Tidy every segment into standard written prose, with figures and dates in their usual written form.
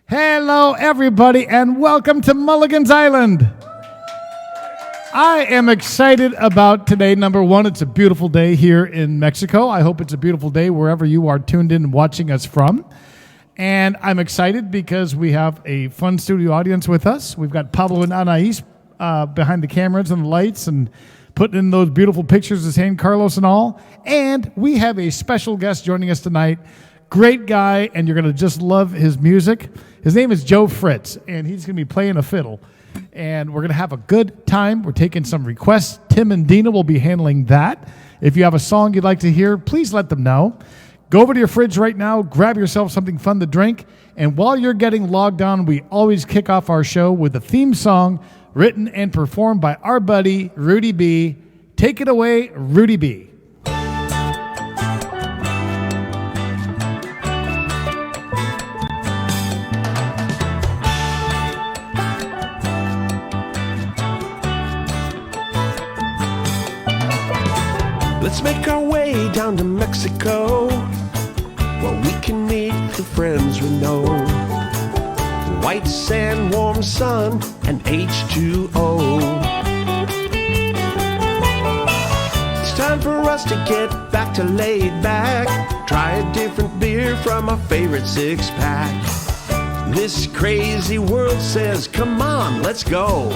Hello, everybody, and welcome to Mulligan's Island. I am excited about today. Number one, it's a beautiful day here in Mexico. I hope it's a beautiful day wherever you are tuned in and watching us from. And I'm excited because we have a fun studio audience with us. We've got Pablo and Anais behind the cameras and the lights and putting in those beautiful pictures of San Carlos and all. And we have a special guest joining us tonight. Great guy, and you're going to just love his music. His name is Joe Fritz, and he's going to be playing a fiddle. And we're going to have a good time. We're taking some requests. Tim and Dina will be handling that. If you have a song you'd like to hear, please let them know. Go over to your fridge right now, grab yourself something fun to drink, and while you're getting logged on, we always kick off our show with a theme song written and performed by our buddy, Rudy B. Take it away, Rudy B. Let's make our way down to Mexico, where we can meet the friends we know. White sand, warm sun, and H2O. It's time for us to get back to laid back. Try a different beer from our favorite six-pack. This crazy world says, come on, let's go.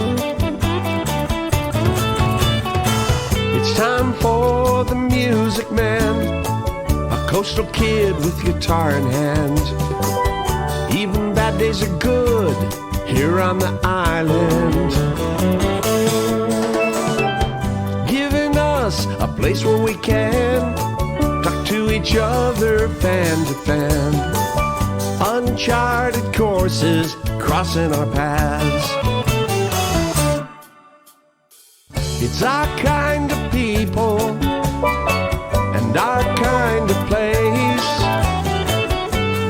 It's time for the music man, a coastal kid with guitar in hand. Even bad days are good here on the island, giving us a place where we can talk to each other fan to fan. Uncharted courses crossing our paths. It's our kind of people and our kind of place.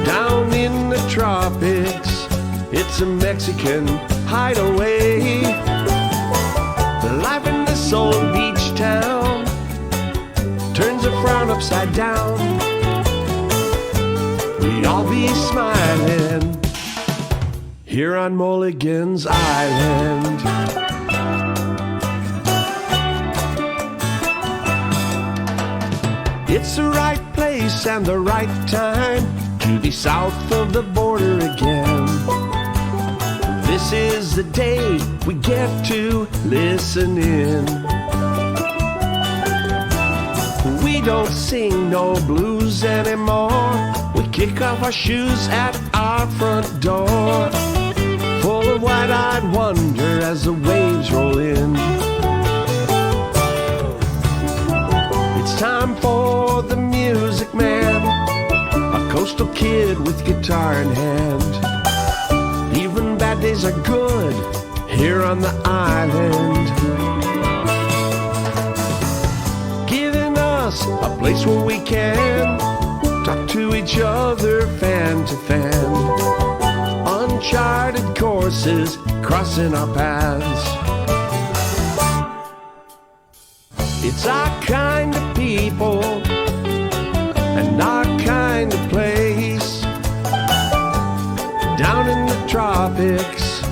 Down in the tropics, it's a Mexican hideaway. The life in this old beach town turns a frown upside down. We all be smiling here on Mulligan's Island. It's the right place and the right time to be south of the border again. This is the day we get to listen in. We don't sing no blues anymore. We kick off our shoes at our front door, full of wide-eyed wonder as the waves roll in. It's time for the music man, a coastal kid with guitar in hand. Even bad days are good here on the island, giving us a place where we can talk to each other fan to fan. Uncharted courses crossing our paths. It's our kind of people and our kind of place. Down in the tropics,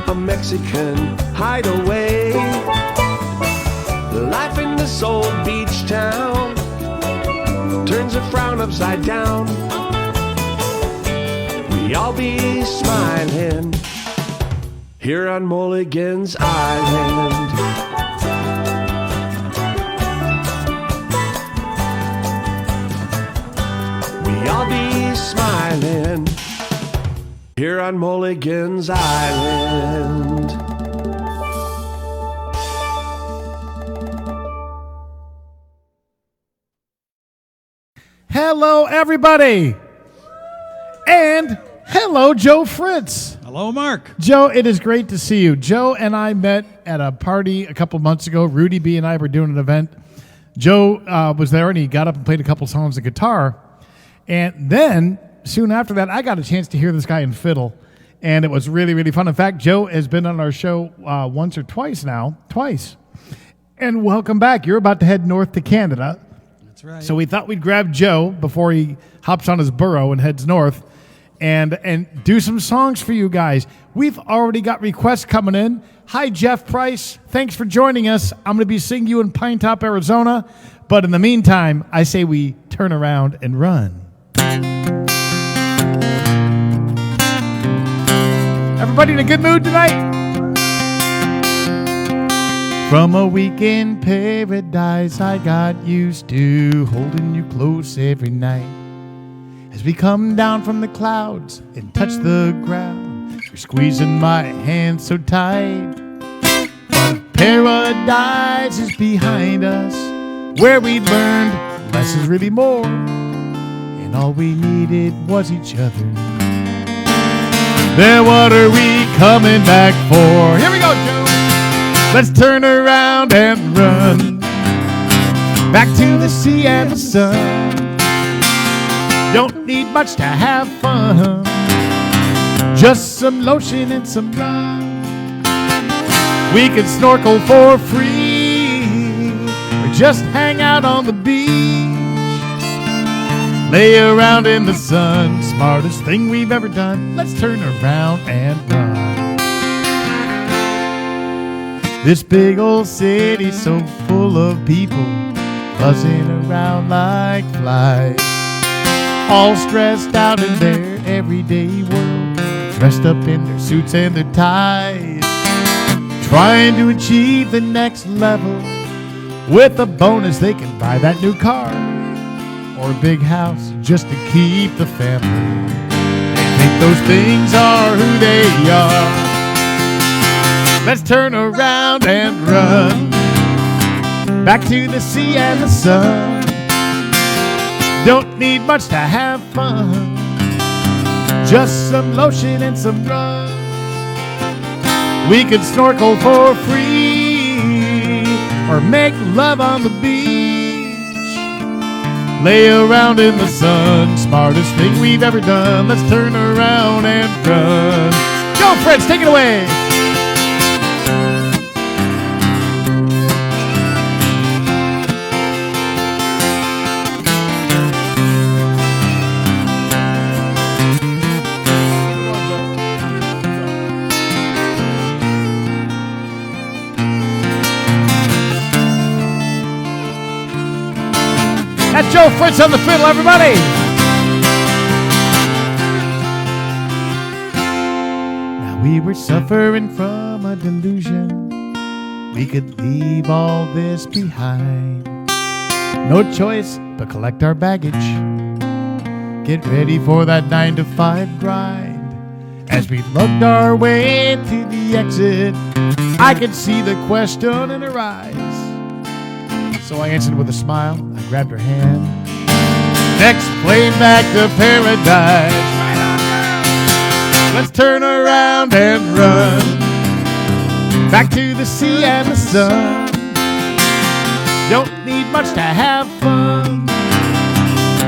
a Mexican hideaway. Life in this old beach town turns a frown upside down. We all be smiling here on Mulligan's Island. I'll be smiling here on Mulligan's Island. Hello, everybody. And hello, Joe Fritz. Hello, Mark. Joe, it is great to see you. Joe and I met at a party a couple months ago. Rudy B and I were doing an event. Joe was there, and he got up and played a couple songs of guitar. And then, soon after that, I got a chance to hear this guy in fiddle, and it was really, really fun. In fact, Joe has been on our show once or twice now. Twice. And welcome back. You're about to head north to Canada. That's right. So we thought we'd grab Joe before he hops on his burro and heads north and do some songs for you guys. We've already got requests coming in. Hi, Jeff Price. Thanks for joining us. I'm going to be seeing you in Pine Top, Arizona. But in the meantime, I say we turn around and run. Everybody in a good mood tonight? From a week in paradise, I got used to holding you close every night. As we come down from the clouds and touch the ground, you're squeezing my hand so tight. But paradise is behind us, where we learned less is really more, and all we needed was each other. Then what are we coming back for? Here we go, Joe. Let's turn around and run back to the sea and the sun. Don't need much to have fun, just some lotion and some rum. We could snorkel for free, or just hang out on the beach, lay around in the sun. Smartest thing we've ever done. Let's turn around and run. This big old city so full of people, buzzing around like flies, all stressed out in their everyday world, dressed up in their suits and their ties, trying to achieve the next level. With a bonus they can buy that new car or a big house just to keep the family. They think those things are who they are. Let's turn around and run back to the sea and the sun. Don't need much to have fun, just some lotion and some rum. We could snorkel for free, or make love on the beach, lay around in the sun. Smartest thing we've ever done. Let's turn around and run. Joe Fritz, take it away. That's Joe Fritz on the fiddle, everybody. Now we were suffering from a delusion. We could leave all this behind. No choice but collect our baggage. Get ready for that 9-to-5 grind. As we lugged our way to the exit, I could see the question in her eyes. So I answered with a smile. I grabbed her hand. Next plane back to paradise. Let's turn around and run back to the sea and the sun. Don't need much to have fun,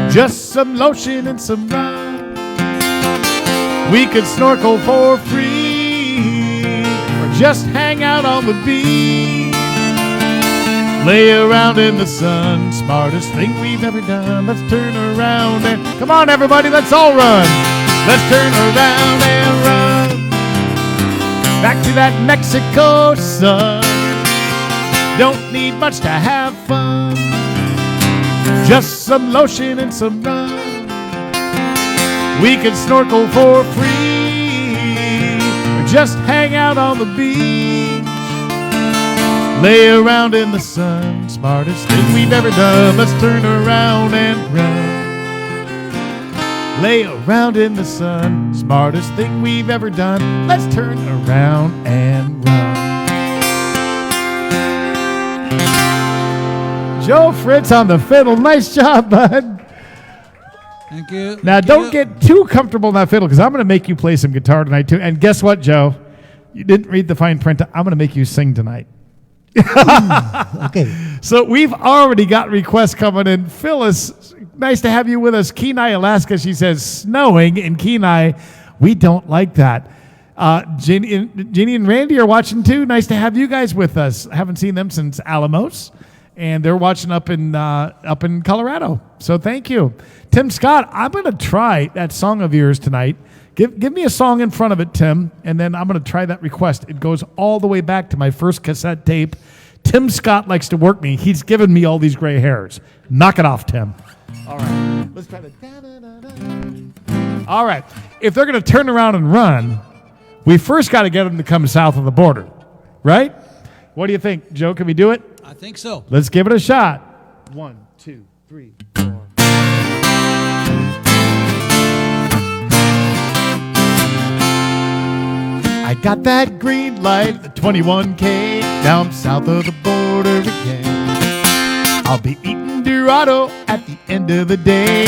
just some lotion and some rum. We could snorkel for free, or just hang out on the beach, lay around in the sun. Smartest thing we've ever done. Let's turn around and come on, everybody, let's all run. Let's turn around and run back to that Mexico sun. Don't need much to have fun, just some lotion and some rum. We could snorkel for free, or just hang out on the beach, lay around in the sun. Smartest thing we've ever done. Let's turn around and run. Lay around in the sun. Smartest thing we've ever done. Let's turn around and run. Joe Fritz on the fiddle. Nice job, bud. Thank you. Now, don't get too comfortable on that fiddle, because I'm going to make you play some guitar tonight, too. And guess what, Joe? You didn't read the fine print. I'm going to make you sing tonight. Okay. So we've already got requests coming in. Phyllis, nice to have you with us. Kenai, Alaska, she says, snowing in Kenai. We don't like that. Jeannie and Randy are watching too. Nice to have you guys with us. Haven't seen them since Alamos. and they're watching up in Colorado. So thank you. Tim Scott, I'm going to try that song of yours tonight. Give me a song in front of it, Tim, and then I'm going to try that request. It goes all the way back to my first cassette tape. Tim Scott likes to work me. He's given me all these gray hairs. Knock it off, Tim. All right. Let's try the da-da-da-da. All right. If they're going to turn around and run, we first got to get them to come south of the border, right? What do you think, Joe? Can we do it? I think so. Let's give it a shot. 1, 2, 3, 4. I got that green light, the 21K, down south of the border again. I'll be eating Dorado at the end of the day,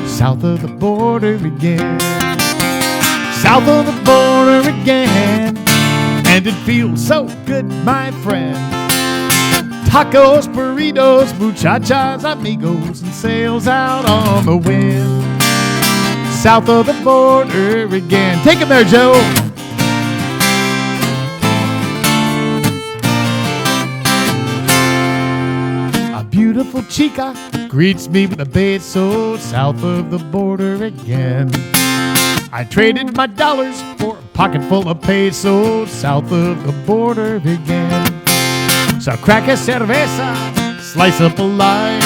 south of the border again. South of the border again, and it feels so good, my friend. Tacos, burritos, muchachas, amigos, and sails out on the wind. South of the border again. Take it there, Joe. Beautiful chica greets me with a beso, south of the border again. I traded my dollars for a pocket full of pesos, south of the border again. So crack a cerveza, slice up a lime,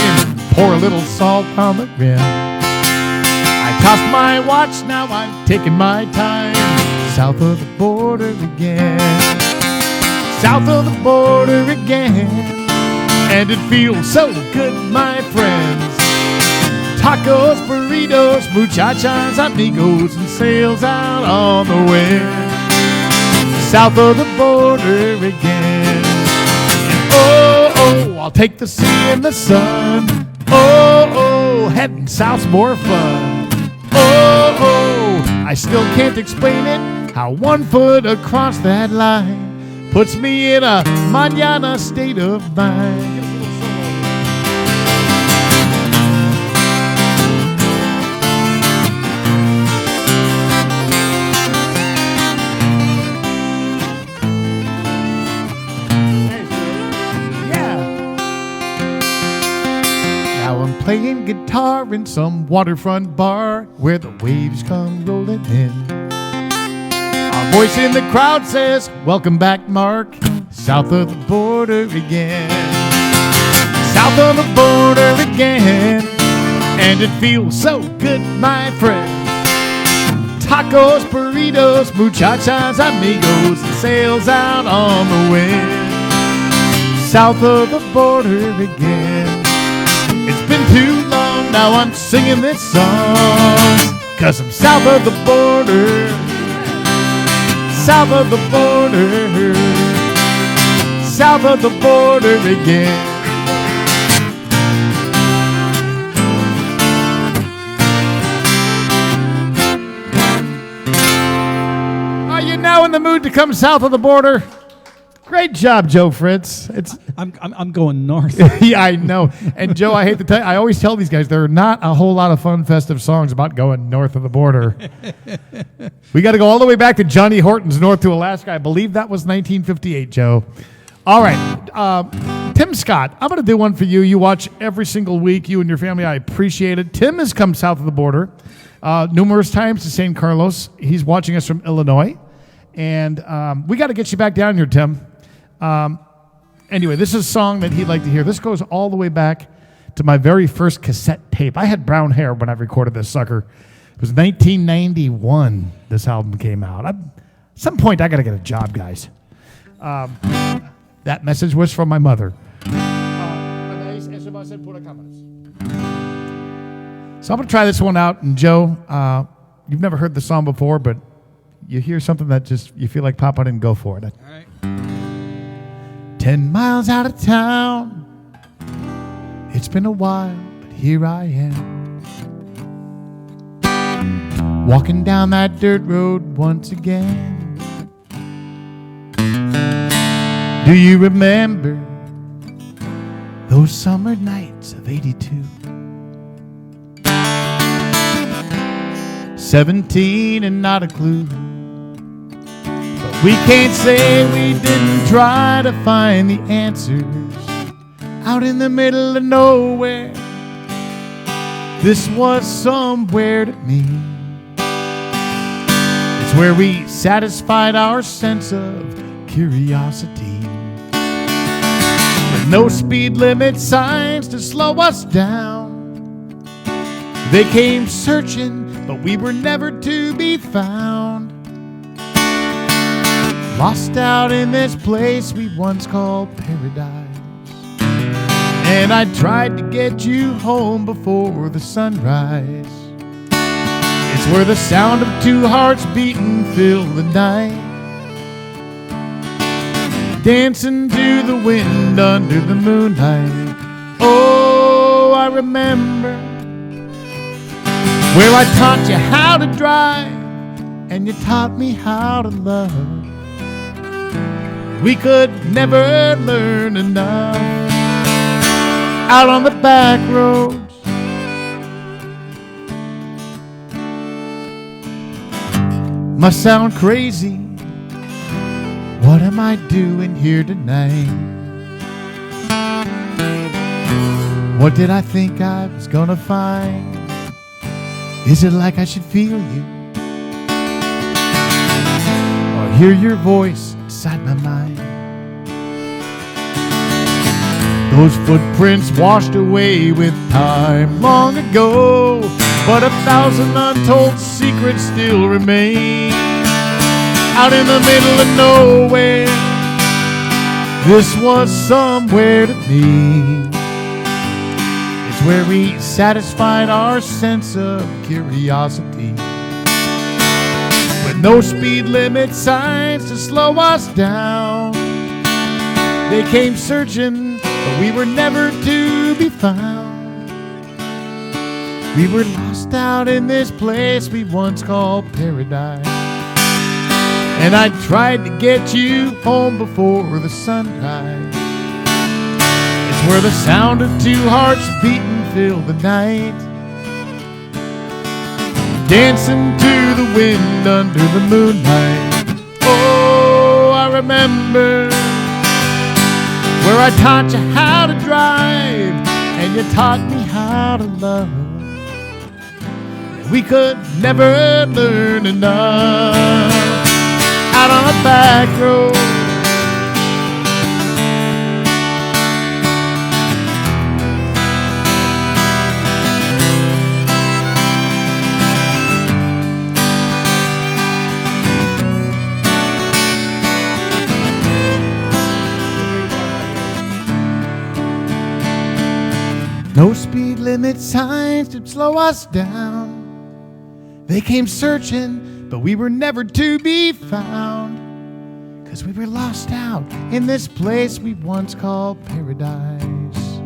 pour a little salt on the rim. I tossed my watch, now I'm taking my time, south of the border again. South of the border again. And it feels so good, my friends. Tacos, burritos, muchachas, amigos, and sails out on the wind. South of the border again. And oh, I'll take the sea and the sun. Oh, heading south's more fun. Oh, I still can't explain it, how 1 foot across that line puts me in a mañana state of mind. Playing guitar in some waterfront bar where the waves come rolling in. A voice in the crowd says, "Welcome back, Mark, south of the border again." South of the border again, and it feels so good, my friend. Tacos, burritos, muchachas, amigos, and sails out on the wind. South of the border again. It's been too long, now I'm singing this song, 'cause I'm south of the border, south of the border, south of the border again. Are you now in the mood to come south of the border? Great job, Joe Fritz. I'm going north. Yeah, I know. And Joe, I hate to tell you, I always tell these guys there are not a whole lot of fun, festive songs about going north of the border. We got to go all the way back to Johnny Horton's North to Alaska. I believe that was 1958, Joe. All right. Tim Scott, I'm going to do one for you. You watch every single week, you and your family. I appreciate it. Tim has come south of the border numerous times to San Carlos. He's watching us from Illinois. And we got to get you back down here, Tim. Anyway, this is a song that he'd like to hear. This goes all the way back to my very first cassette tape. I had brown hair when I recorded this sucker. It was 1991 this album came out. At some point, I got to get a job, guys. That message was from my mother. So I'm going to try this one out. And Joe, you've never heard the song before, but you hear something that just you feel like popping in and go for it. All right. 10 miles out of town, it's been a while, but here I am, walking down that dirt road once again. Do you remember those summer nights of '82? 17 and not a clue. We can't say we didn't try to find the answers out in the middle of nowhere. This was somewhere to me. It's where we satisfied our sense of curiosity. With no speed limit signs to slow us down. They came searching, but we were never to be found. Lost out in this place we once called paradise. And I tried to get you home before the sunrise. It's where the sound of two hearts beating fill the night. Dancing to the wind under the moonlight. Oh, I remember where I taught you how to drive and you taught me how to love. We could never learn enough. Out on the back roads, must sound crazy. What am I doing here tonight? What did I think I was gonna find? Is it like I should feel you or hear your voice inside my mind? Those footprints washed away with time long ago, but 1,000 untold secrets still remain. Out in the middle of nowhere, this was somewhere to me. It's where we satisfied our sense of curiosity. With no speed limit signs to slow us down. They came searching, but we were never to be found. We were lost out in this place we once called paradise. And I tried to get you home before the sunrise. It's where the sound of two hearts beating fill the night. Dancing to the wind under the moonlight. Oh, I remember where I taught you how to drive and you taught me how to love. We could never learn enough. Out on a back road, no speed limit signs to slow us down. They came searching, but we were never to be found. 'Cause we were lost out in this place we once called paradise.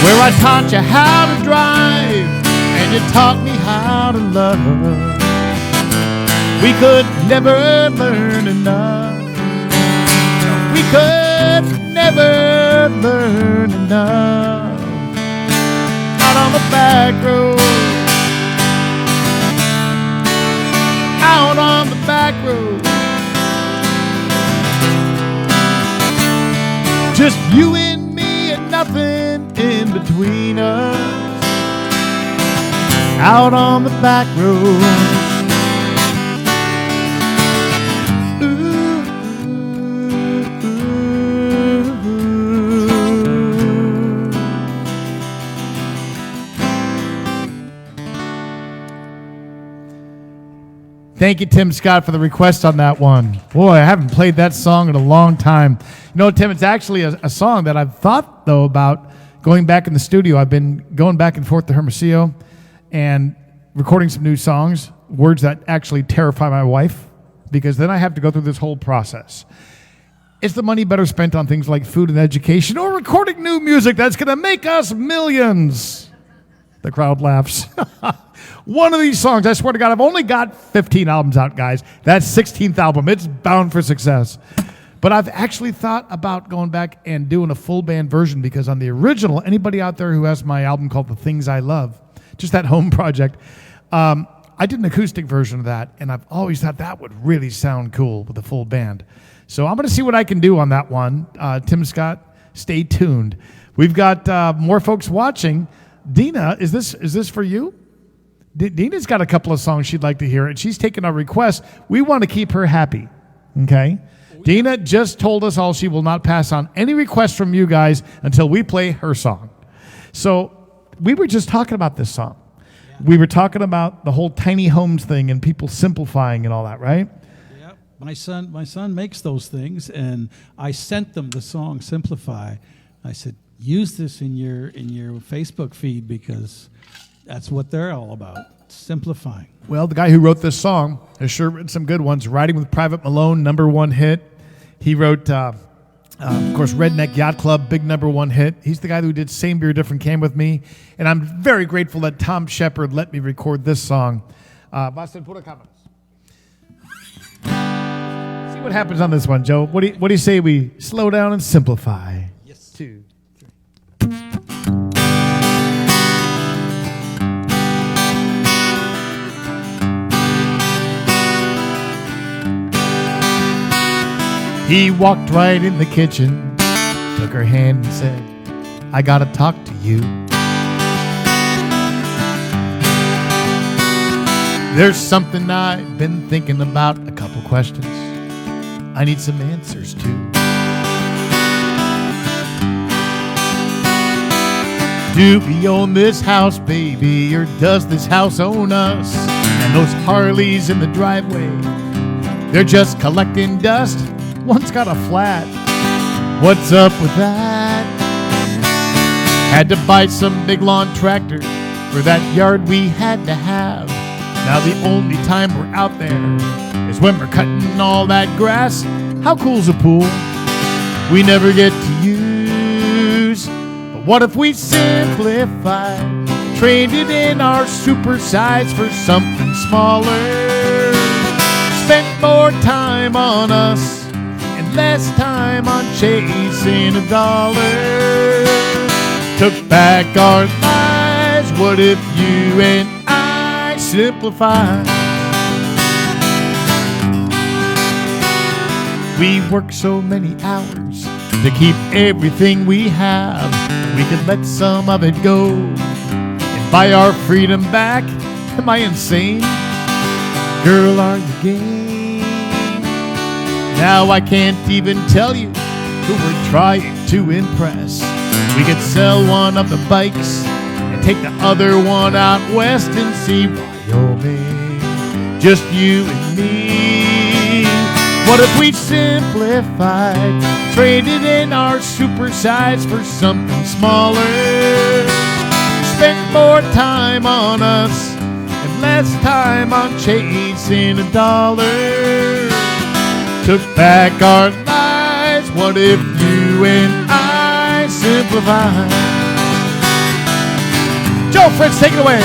Where I taught you how to drive and you taught me how to love. We could never learn enough. We could never learn enough. Out on the back road, out on the back road, just you and me and nothing in between us. Out on the back road. Thank you, Tim Scott, for the request on that one. Boy, I haven't played that song in a long time. You know, Tim, it's actually a song that I've thought, though, about going back in the studio. I've been going back and forth to Hermosillo and recording some new songs, words that actually terrify my wife, because then I have to go through this whole process. Is the money better spent on things like food and education or recording new music that's going to make us millions? The crowd laughs. One of these songs, I swear to God, I've only got 15 albums out, guys. That's 16th album. It's bound for success. But I've actually thought about going back and doing a full band version, because on the original, anybody out there who has my album called The Things I Love, just that home project, I did an acoustic version of that, and I've always thought that would really sound cool with a full band. So I'm going to see what I can do on that one. Tim Scott, stay tuned. We've got more folks watching. Dina, is this for you? Dina's got a couple of songs she'd like to hear, and she's taken our request. We want to keep her happy, okay? Dina just told us all she will not pass on any requests from you guys until we play her song. So we were just talking about this song. Yeah. We were talking about the whole tiny homes thing and people simplifying and all that, right? Yep. My son makes those things, and I sent them the song "Simplify." I said, use this in your Facebook feed because that's what they're all about. Simplifying. Well, the guy who wrote this song has sure written some good ones. Riding with Private Malone, #1 hit. He wrote, of course, Redneck Yacht Club, big #1 hit. He's the guy who did Same Beer, Different Can with me. And I'm very grateful that Tom Shepard let me record this song. Boston, put a comment. See what happens on this one, Joe. What do you say we slow down and simplify? Yes. 2, 3. He walked right in the kitchen, took her hand and said, I gotta talk to you. There's something I've been thinking about, a couple questions I need some answers to. Do we own this house, baby, or does this house own us? And those Harleys in the driveway, they're just collecting dust. One's got a flat. What's up with that? Had to buy some big lawn tractor for that yard we had to have. Now the only time we're out there is when we're cutting all that grass. How cool's a pool we never get to use? But what if we simplified, traded in our super size for something smaller, spent more time on us and less time on chasing a dollar, took back our lives? What if you and I simplify? We work so many hours to keep everything we have. We could let some of it go and buy our freedom back. Am I insane? Girl, are you game? Now I can't even tell you who we're trying to impress. We could sell one of the bikes and take the other one out west and see Wyoming, just you and me. What if we simplified, traded in our super size for something smaller, spent more time on us and less time on chasing a dollar, took back our lives? What if you and I simplify? Joe Fritz, take it away.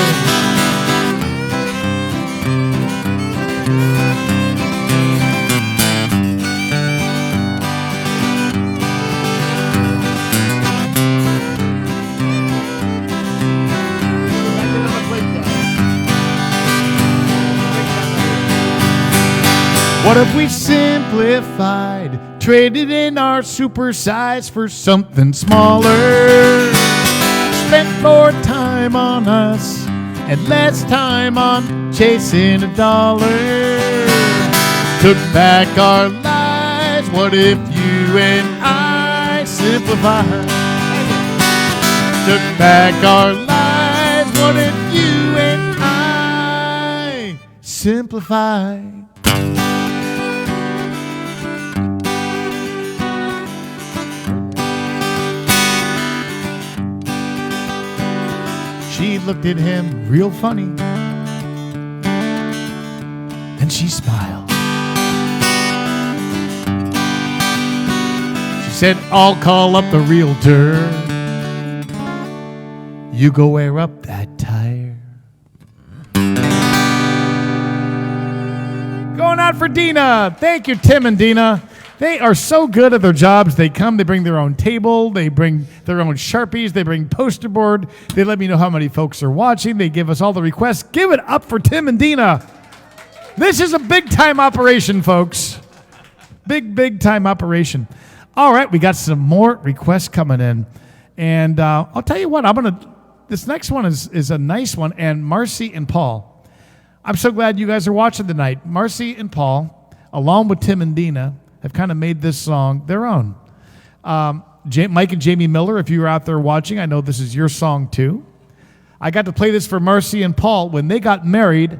What if we simplified, traded in our super size for something smaller, spent more time on us and less time on chasing a dollar, took back our lives? What if you and I simplify? Took back our lives? What if you and I simplify? She looked at him real funny, and she smiled. She said, I'll call up the realtor. You go air up that tire. Going out for Dina. Thank you, Tim and Dina. They are so good at their jobs. They come, they bring their own table, they bring their own Sharpies, they bring poster board. They let me know how many folks are watching. They give us all the requests. Give it up for Tim and Dina. This is a big time operation, folks. Big time operation. All right, we got some more requests coming in. And I'll tell you what, this next one is a nice one. And Marcy and Paul, I'm so glad you guys are watching tonight. Marcy and Paul, along with Tim and Dina, have kind of made this song their own. Mike and Jamie Miller, if you were out there watching, I know this is your song too. I got to play this for Marcy and Paul when they got married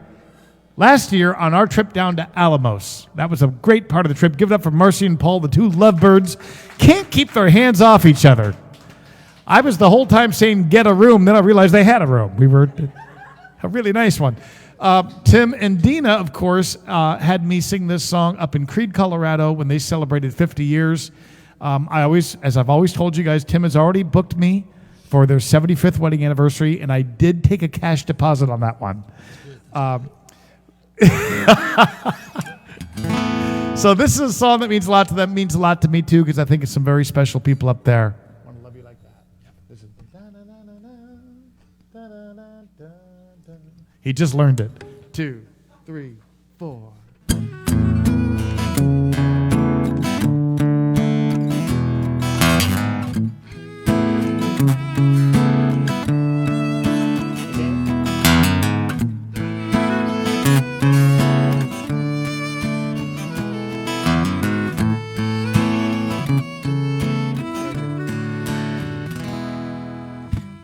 last year on our trip down to Alamos. That was a great part of the trip. Give it up for Marcy and Paul, the two lovebirds. Can't keep their hands off each other. I was the whole time saying, get a room. Then I realized they had a room. We were a really nice one. Tim and Dina, of course, had me sing this song up in Creede, Colorado when they celebrated 50 years. As I've always told you guys, Tim has already booked me for their 75th wedding anniversary, and I did take a cash deposit on that one. So this is a song that means a lot to them, means a lot to me too, because I think it's some very special people up there. I want to love you like that. This is he just learned it. 2, 3, 4.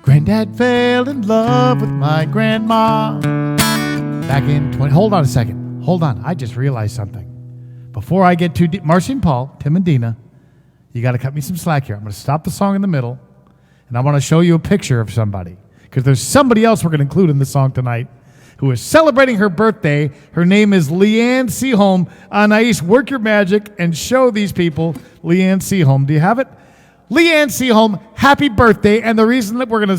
Granddad fell in love with my grandma back in Hold on a second. Hold on. I just realized something. Before I get too deep, Marcy and Paul, Tim and Dina, you got to cut me some slack here. I'm going to stop the song in the middle, and I want to show you a picture of somebody, because there's somebody else we're going to include in the song tonight who is celebrating her birthday. Her name is Leanne Seaholm. Anais, work your magic and show these people Leanne Seaholm. Do you have it? Leanne Seaholm, happy birthday. And the reason that we're gonna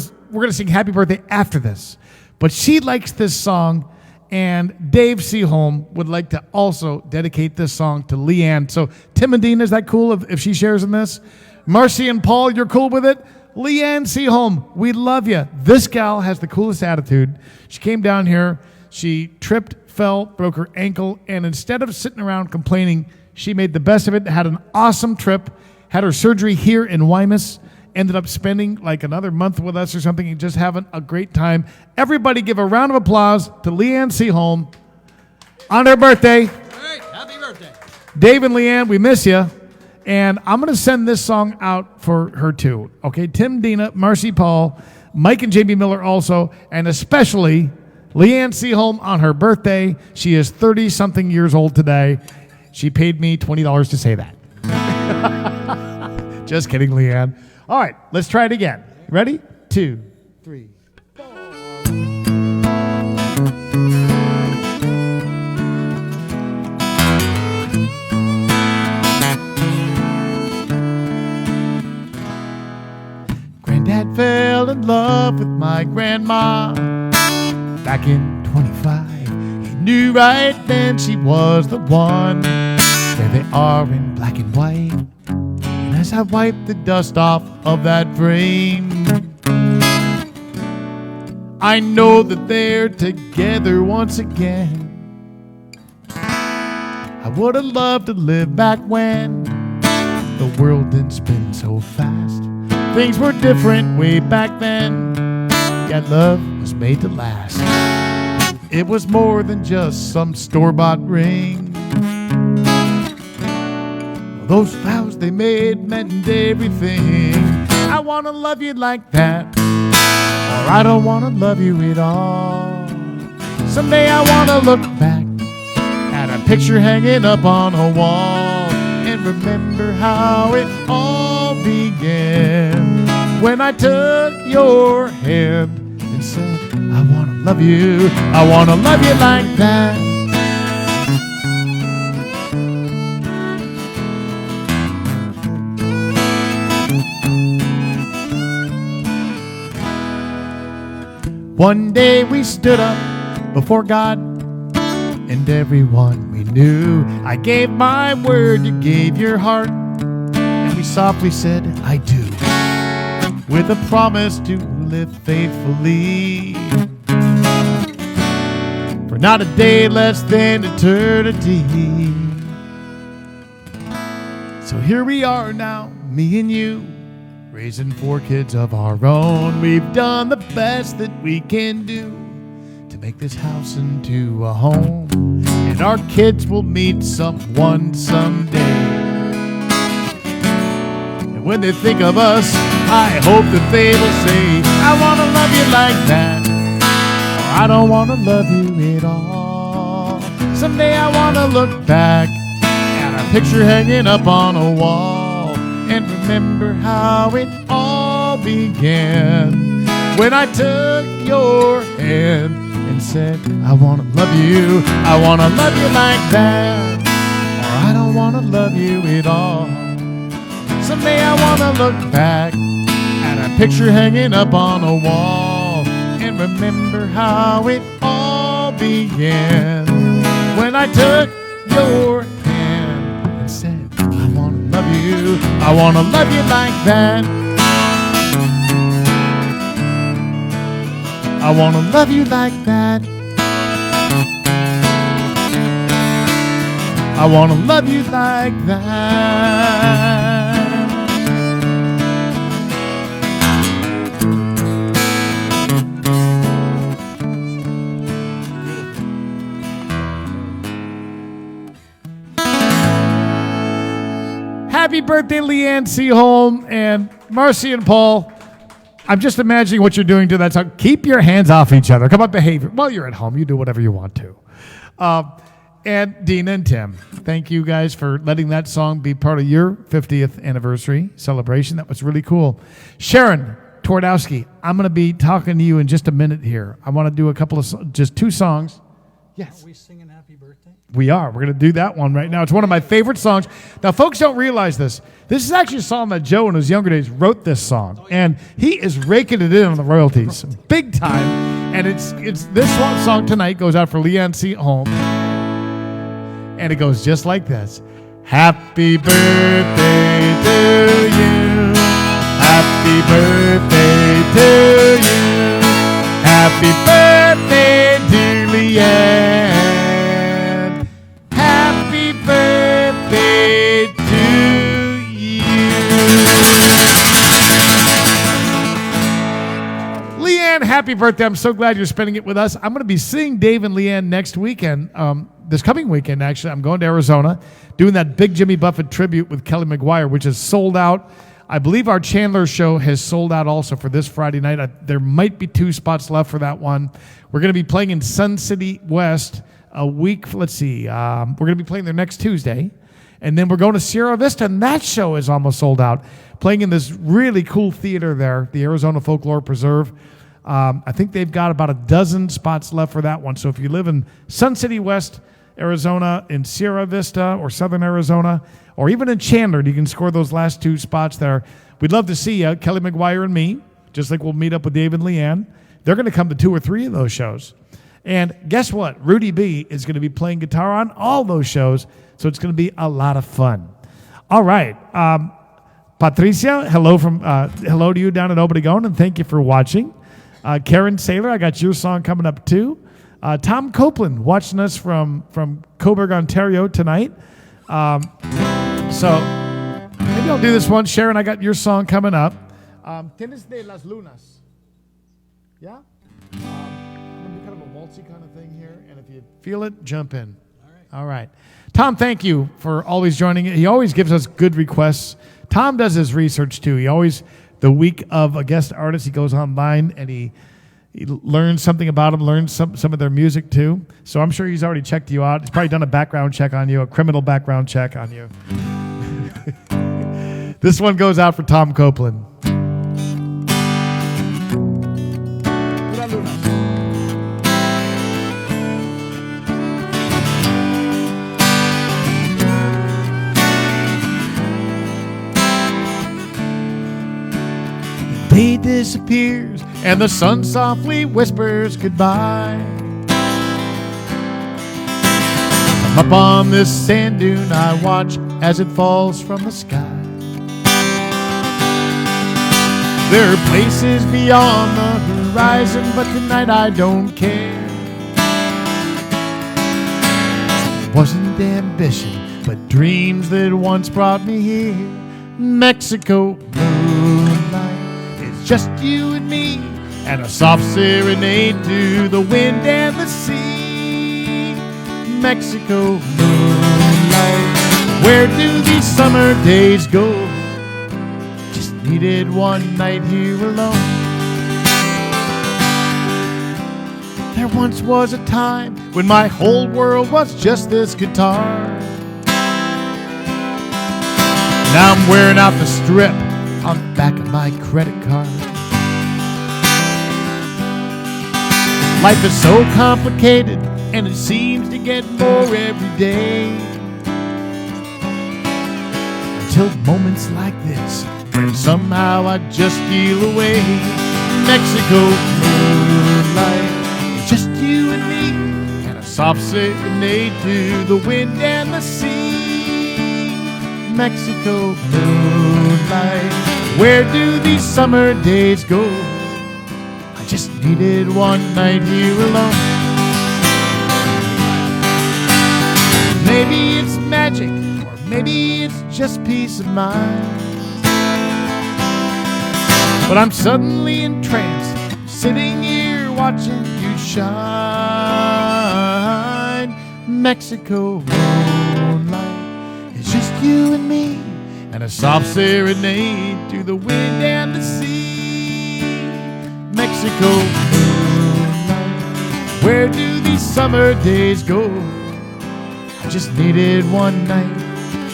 sing happy birthday after this, but she likes this song, and Dave Seaholm would like to also dedicate this song to Leanne. So Tim and Dean, is that cool if she shares in this? Marcy and Paul, you're cool with it? Leanne Seaholm, we love you. This gal has the coolest attitude. She came down here, she tripped, fell, broke her ankle, and instead of sitting around complaining, she made the best of it, had an awesome trip, had her surgery here in Wymus, ended up spending like another month with us or something and just having a great time. Everybody give a round of applause to Leanne Seaholm on her birthday. Great, happy birthday. Dave and Leanne, we miss you. And I'm going to send this song out for her too. Okay, Tim, Dina, Marcy, Paul, Mike and Jamie Miller also, and especially Leanne Seaholm on her birthday. She is 30-something years old today. She paid me $20 to say that. Just kidding, Leanne. All right, let's try it again. Ready? 2, 3, 4. Granddad fell in love with my grandma back in 25. He knew right then she was the one. There they are in black and white. As I wipe the dust off of that frame, I know that they're together once again. I would have loved to live back when the world didn't spin so fast. Things were different way back then, yet love was made to last. It was more than just some store-bought ring. Those vows they made meant everything. I want to love you like that, or I don't want to love you at all. Someday I want to look back at a picture hanging up on a wall and remember how it all began, when I took your hand and said, I want to love you, I want to love you like that. One day we stood up before God and everyone we knew. I gave my word, you gave your heart, and we softly said, I do, with a promise to live faithfully for not a day less than eternity. So here we are now, me and you, raising 4 kids of our own. We've done the best that we can do to make this house into a home. And our kids will meet someone someday. And when they think of us, I hope that they will say, I want to love you like that, or I don't want to love you at all. Someday I want to look back at our picture hanging up on a wall and remember how it all began when I took your hand and said, I want to love you, I want to love you like that, or I don't want to love you at all. Someday I want to look back at our picture hanging up on a wall and remember how it all began when I took your hand and said, I want to love you, I want to love you like that. I want to love you like that. I want to love you like that. Happy birthday, Leanne Seaholm and Marcy and Paul. I'm just imagining what you're doing to that song. Keep your hands off each other. Come on, behave. Well, you're at home. You do whatever you want to. And Dina and Tim, thank you guys for letting that song be part of your 50th anniversary celebration. That was really cool. Sharon Twardowski, I'm going to be talking to you in just a minute here. I want to do a couple of, just 2 songs. Yes. Are we singing Happy Birthday? We are. We're going to do that one right now. It's one of my favorite songs. Now, folks don't realize this. This is actually a song that Joe in his younger days wrote this song. And he is raking it in on the royalties. Big time. And it's this song tonight goes out for Leanne Seaholm. And it goes just like this. Happy birthday to you. Happy birthday to you. Happy birthday, dear Leanne. Happy birthday to you. Leanne, happy birthday. I'm so glad you're spending it with us. I'm going to be seeing Dave and Leanne next weekend. This coming weekend, actually. I'm going to Arizona, doing that Big Jimmy Buffett tribute with Kelly McGuire, which is sold out. I believe our Chandler show has sold out also for this Friday night. There might be 2 spots left for that one. We're going to be playing in Sun City West a week. Let's see. We're going to be playing there next Tuesday. And then we're going to Sierra Vista, and that show is almost sold out. Playing in this really cool theater there, the Arizona Folklore Preserve. I think they've got about a dozen spots left for that one. So if you live in Sun City West, Arizona, in Sierra Vista or Southern Arizona, or even in Chandler, you can score those last 2 spots there. We'd love to see you, Kelly McGuire and me, just like we'll meet up with Dave and Leanne. They're going to come to 2 or 3 of those shows. And guess what? Rudy B is going to be playing guitar on all those shows, so it's going to be a lot of fun. All right. Patricia, hello to you down in Obregon, and thank you for watching. Karen Saylor, I got your song coming up too. Tom Copeland watching us from Coburg, Ontario tonight. So maybe I'll do this one. Sharon, I got your song coming up. Tienes de las Lunas. Yeah? I'm going to do kind of a waltzy kind of thing here. And if you feel it, jump in. All right. Tom, thank you for always joining. He always gives us good requests. Tom does his research too. He always, the week of a guest artist, he goes online and he learns something about them, learns some of their music too. So I'm sure he's already checked you out. He's probably done a background check on you, a criminal background check on you. This one goes out for Tom Copeland. Day disappears and the sun softly whispers goodbye. I'm up on this sand dune, I watch as it falls from the sky. There are places beyond the horizon, but tonight I don't care. It wasn't ambition but dreams that once brought me here. Mexico moonlight, it's just you and me, and a soft serenade to the wind and the sea. Mexico moonlight, where do these summer days go? Just needed one night here alone. There once was a time when my whole world was just this guitar. Now I'm wearing out the strip on the back of my credit card. Life is so complicated, and it seems to get more every day. Until moments like this, when somehow I just steal away. Mexico moonlight, just you and me, and a soft serenade to the wind and the sea. Mexico moonlight, where do these summer days go? I just needed one night here alone. Maybe it's magic, or maybe it's just peace of mind, but I'm suddenly entranced, sitting here watching you shine. Mexico moonlight, it's just you and me, and a soft serenade to the wind and the sea. Mexico moonlight, where do these summer days go? I just needed one night.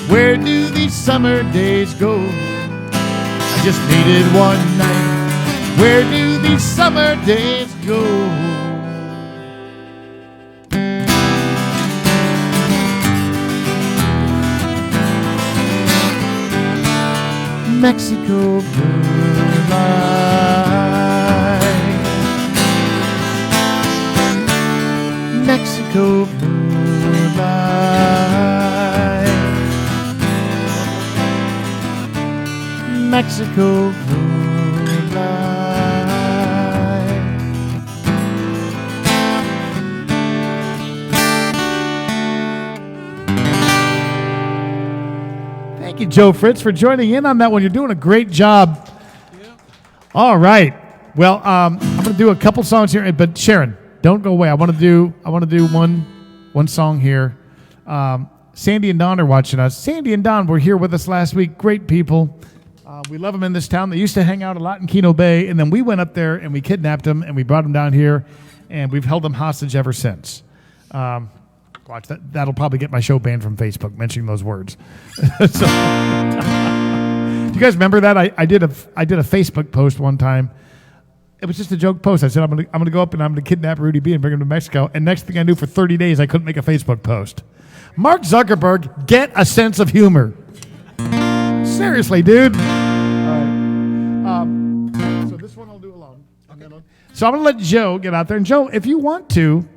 Where do these summer days go? I just needed one night. Where do these summer days go? Mexico moonlight, Mexico moonlight, Mexico moonlight. Thank you, Joe Fritz, for joining in on that one. You're doing a great job. Yep. All right. Well, I'm going to do a couple songs here, but Sharon, don't go away. I want to do one song here. Sandy and Don are watching us. Sandy and Don were here with us last week. Great people. We love them in this town. They used to hang out a lot in Keno Bay, and then we went up there and we kidnapped them and we brought them down here, and we've held them hostage ever since. Watch that. That'll probably get my show banned from Facebook mentioning those words. Do you guys remember that? I did a Facebook post one time. It was just a joke post. I said I'm gonna go up and I'm gonna kidnap Rudy B and bring him to Mexico. And next thing I knew, for 30 days I couldn't make a Facebook post. Mark Zuckerberg, get a sense of humor. Seriously, dude. All right. So this one I'll do alone. Okay. So I'm gonna let Joe get out there. And Joe, if you want to,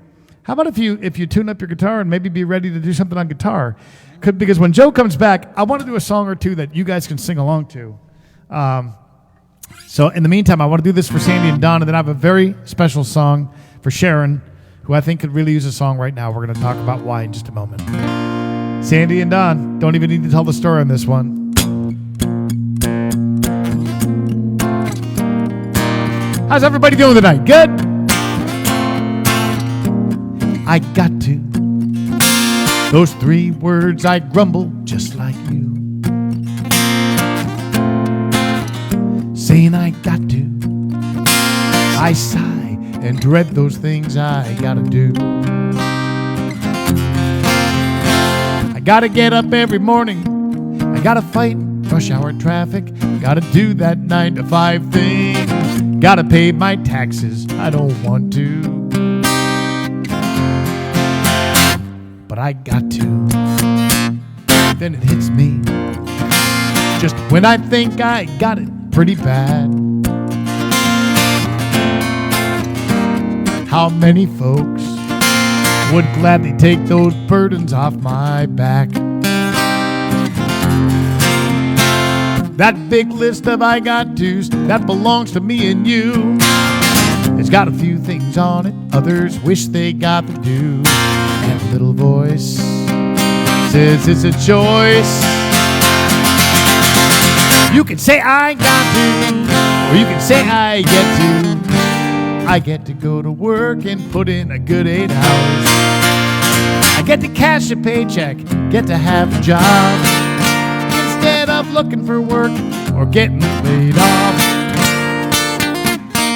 how about if you tune up your guitar and maybe be ready to do something on guitar? Because when Joe comes back, I want to do a song or two that you guys can sing along to. So in the meantime, I want to do this for Sandy and Don, and then I have a very special song for Sharon, who I think could really use a song right now. We're going to talk about why in just a moment. Sandy and Don, don't even need to tell the story on this one. How's everybody doing tonight? Good? I got to. Those 3 words I grumble just like you. Saying I got to. I sigh and dread those things I gotta do. I gotta get up every morning. I gotta fight rush hour traffic. Gotta do that 9 to 5 thing. Gotta pay my taxes. I don't want to, but I got to. Then it hits me just when I think I got it pretty bad. How many folks would gladly take those burdens off my back? That big list of I got to's that belongs to me and you, it's got a few things on it others wish they got to do. And a little voice says it's a choice. You can say I got to, or you can say I get to. I get to go to work and put in a good 8 hours. I get to cash a paycheck, get to have a job, instead of looking for work or getting laid off.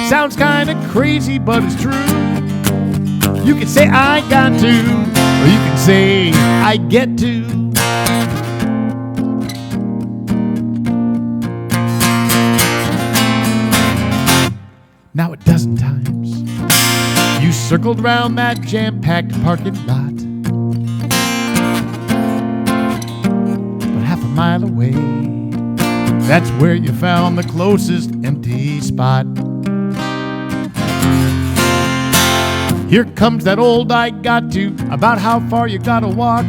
Sounds kinda crazy, but it's true. You can say I got to, or you can say I get to. Now a dozen times you circled round that jam-packed parking lot, but half a mile away, that's where you found the closest empty spot. Here comes that old I got to, about how far you gotta walk,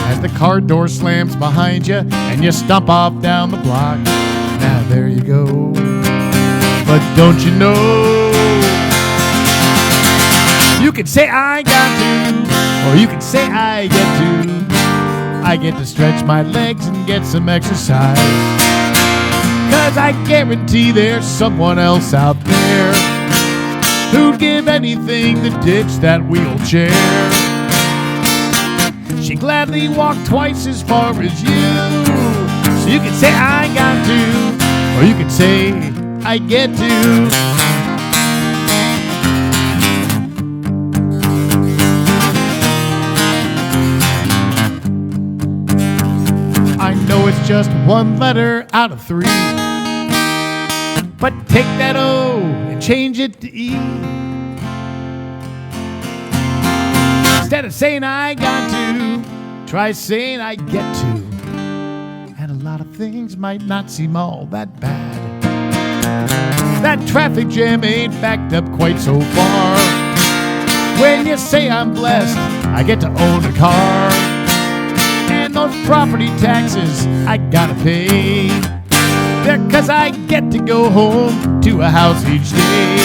as the car door slams behind you and you stomp off down the block. Now there you go. But don't you know, you can say I got to, or you can say I get to. I get to stretch my legs and get some exercise, 'cause I guarantee there's someone else out there who'd give anything to ditch that wheelchair. She'd gladly walk twice as far as you. So you can say I got to, or you can say I get to. I know it's just one letter out of 3, but take that O and change it to E. Instead of saying I got to, try saying I get to. And a lot of things might not seem all that bad. That traffic jam ain't backed up quite so far. When you say I'm blessed, I get to own a car. And those property taxes I gotta pay. They're 'cause I get to go home to a house each day.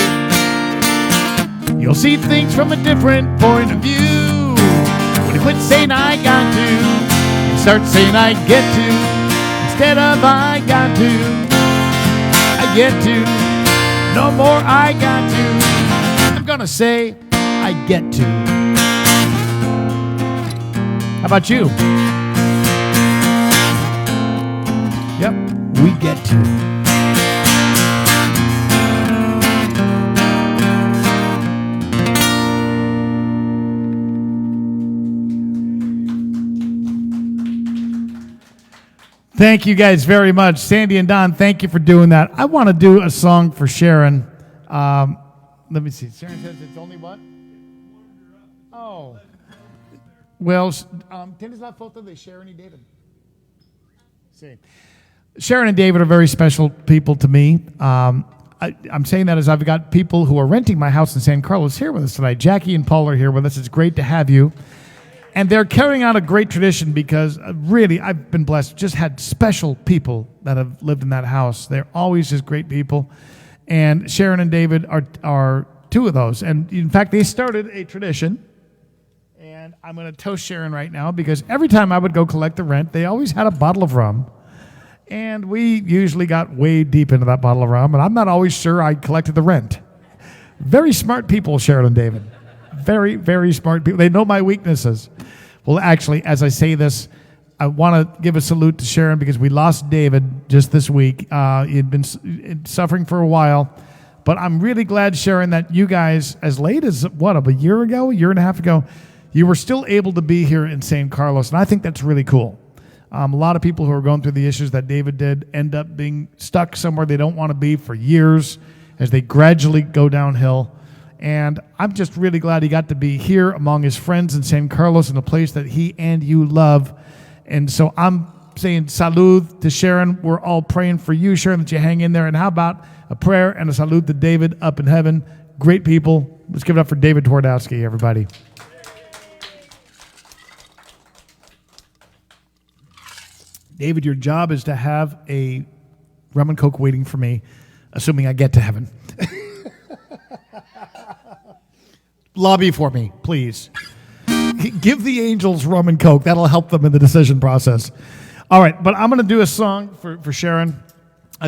You'll see things from a different point of view when you quit saying I got to and start saying I get to. Instead of I got to, I get to. No more I got to. I'm gonna say I get to. How about you? Yep, we get to. Thank you guys very much. Sandy and Don, thank you for doing that. I want to do a song for Sharon. Let me see. Sharon says it's only what? Oh. Well, ¿tienes la foto de Sharon y David? Sí. Sharon and David are very special people to me. I'm saying that as I've got people who are renting my house in San Carlos here with us tonight. Jackie and Paul are here with us. It's great to have you. And they're carrying out a great tradition because really I've been blessed. Just had special people that have lived in that house. They're always just great people. And Sharon and David are two of those. And in fact, they started a tradition. And I'm going to toast Sharon right now because every time I would go collect the rent, they always had a bottle of rum. And we usually got way deep into that bottle of rum. And I'm not always sure I collected the rent. Very smart people, Sharon and David. Very, very smart people. They know my weaknesses. Well, actually, as I say this, I want to give a salute to Sharon because we lost David just this week. He had been suffering for a while. But I'm really glad, Sharon, that you guys, as late as, a year and a half ago, you were still able to be here in San Carlos. And I think that's really cool. A lot of people who are going through the issues that David did end up being stuck somewhere they don't want to be for years as they gradually go downhill. And I'm just really glad he got to be here among his friends in San Carlos in a place that he and you love. And so I'm saying salud to Sharon. We're all praying for you, Sharon, that you hang in there. And how about a prayer and a salute to David up in heaven? Great people. Let's give it up for David Twardowski, everybody. David, your job is to have a rum and coke waiting for me, assuming I get to heaven. Lobby for me, please. Give the angels rum and Coke. That'll help them in the decision process. All right, but I'm going to do a song for Sharon.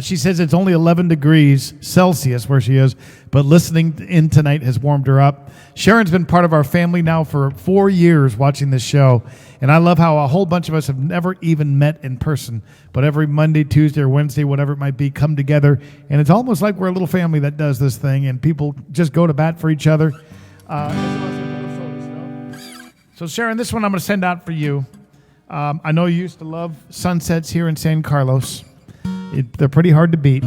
She says it's only 11 degrees Celsius where she is, but listening in tonight has warmed her up. Sharon's been part of our family now for 4 years watching this show, and I love how a whole bunch of us have never even met in person, but every Monday, Tuesday, or Wednesday, whatever it might be, come together, and it's almost like we're a little family that does this thing, and people just go to bat for each other. So Sharon, this one I'm going to send out for you. I know you used to love sunsets here in San Carlos. They're pretty hard to beat.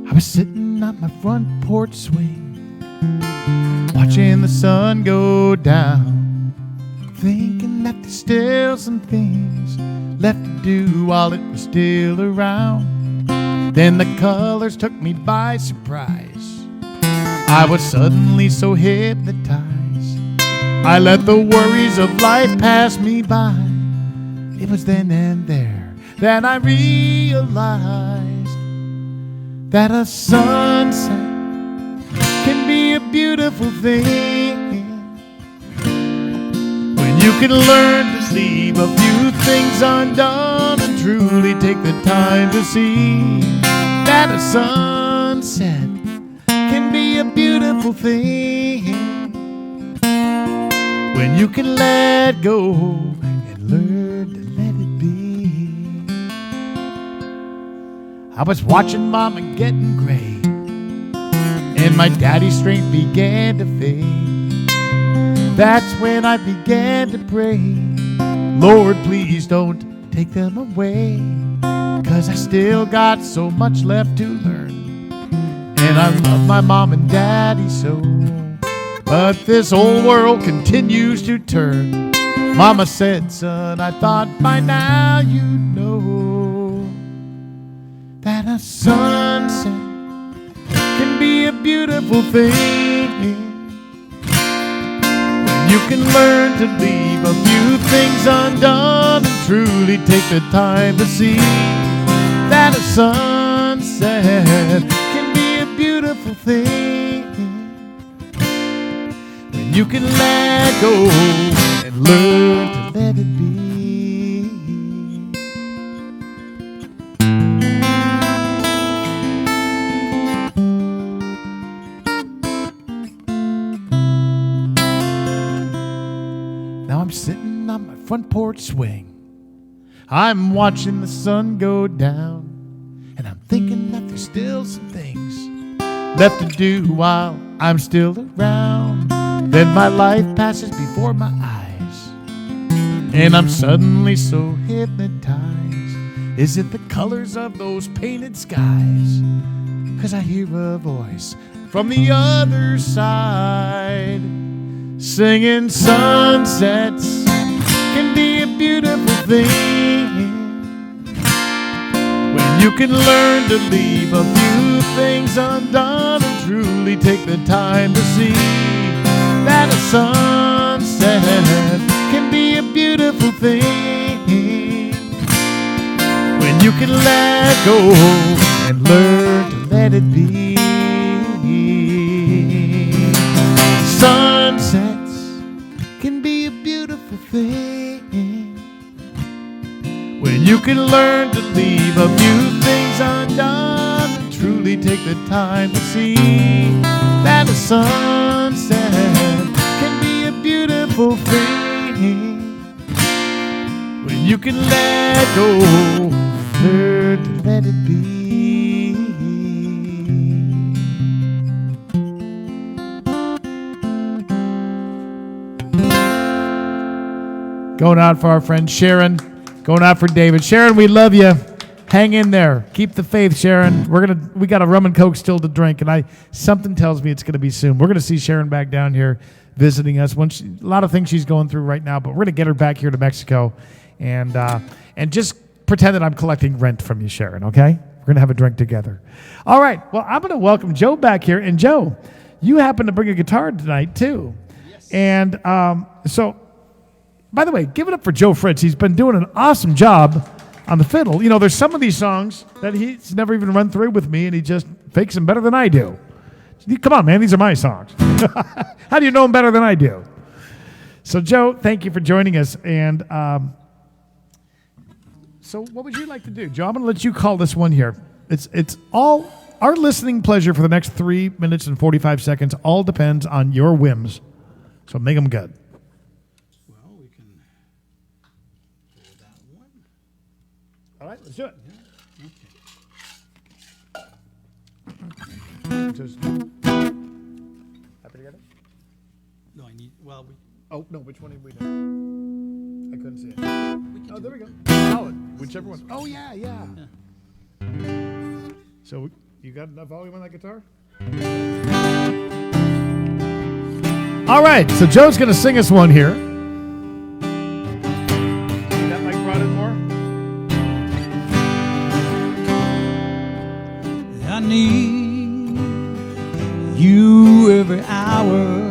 I was sitting on my front porch swing, watching the sun go down, thinking that there's still some things left to do while it was still around. Then the colors took me by surprise. I was suddenly so hypnotized. I let the worries of life pass me by. It was then and there that I realized that a sunset can be a beautiful thing. You can learn to leave a few things undone and truly take the time to see that a sunset can be a beautiful thing. When you can let go and learn to let it be. I was watching Mama getting gray, and my daddy's strength began to fade. That's when I began to pray, Lord, please don't take them away, 'cause I still got so much left to learn, and I love my mom and daddy so. But this old world continues to turn. Mama said, son, I thought by now you'd know that a sunset can be a beautiful thing. You can learn to leave a few things undone and truly take the time to see that a sunset can be a beautiful thing. When you can let go and learn to let it be. Sitting on my front porch swing, I'm watching the sun go down, and I'm thinking that there's still some things left to do while I'm still around. Then my life passes before my eyes, and I'm suddenly so hypnotized. Is it the colors of those painted skies? 'Cause I hear a voice from the other side singing, sunsets can be a beautiful thing. When you can learn to leave a few things undone and truly take the time to see that a sunset can be a beautiful thing. When you can let go and learn to let it be. Sunsets can be a beautiful thing. When you can learn to leave a few things undone and truly take the time to see that a sunset can be a beautiful thing. When you can let go, learn to let it be. Going out for our friend Sharon. Going out for David. Sharon, we love you. Hang in there. Keep the faith, Sharon. We got a rum and Coke still to drink, and something tells me it's going to be soon. We're going to see Sharon back down here visiting us. A lot of things she's going through right now, but we're going to get her back here to Mexico, and just pretend that I'm collecting rent from you, Sharon. Okay? We're going to have a drink together. All right. Well, I'm going to welcome Joe back here. And Joe, you happen to bring a guitar tonight, too. Yes. And so, by the way, give it up for Joe Fritz. He's been doing an awesome job on the fiddle. You know, there's some of these songs that he's never even run through with me, and he just fakes them better than I do. Come on, man. These are my songs. How do you know them better than I do? So, Joe, thank you for joining us. And so what would you like to do? Joe, I'm going to let you call this one here. It's all our listening pleasure for the next 3 minutes and 45 seconds all depends on your whims. So make them good. Well, we can do that one. All right, let's do it. Yeah. Okay. Just happy together? No, I need, well, we... Oh, no, which one did we do? I couldn't see it. Oh, there we go. Solid. Whichever one. Oh, yeah. So you got enough volume on that guitar? All right, so Joe's going to sing us one here. See that mic brought in more? I need you every hour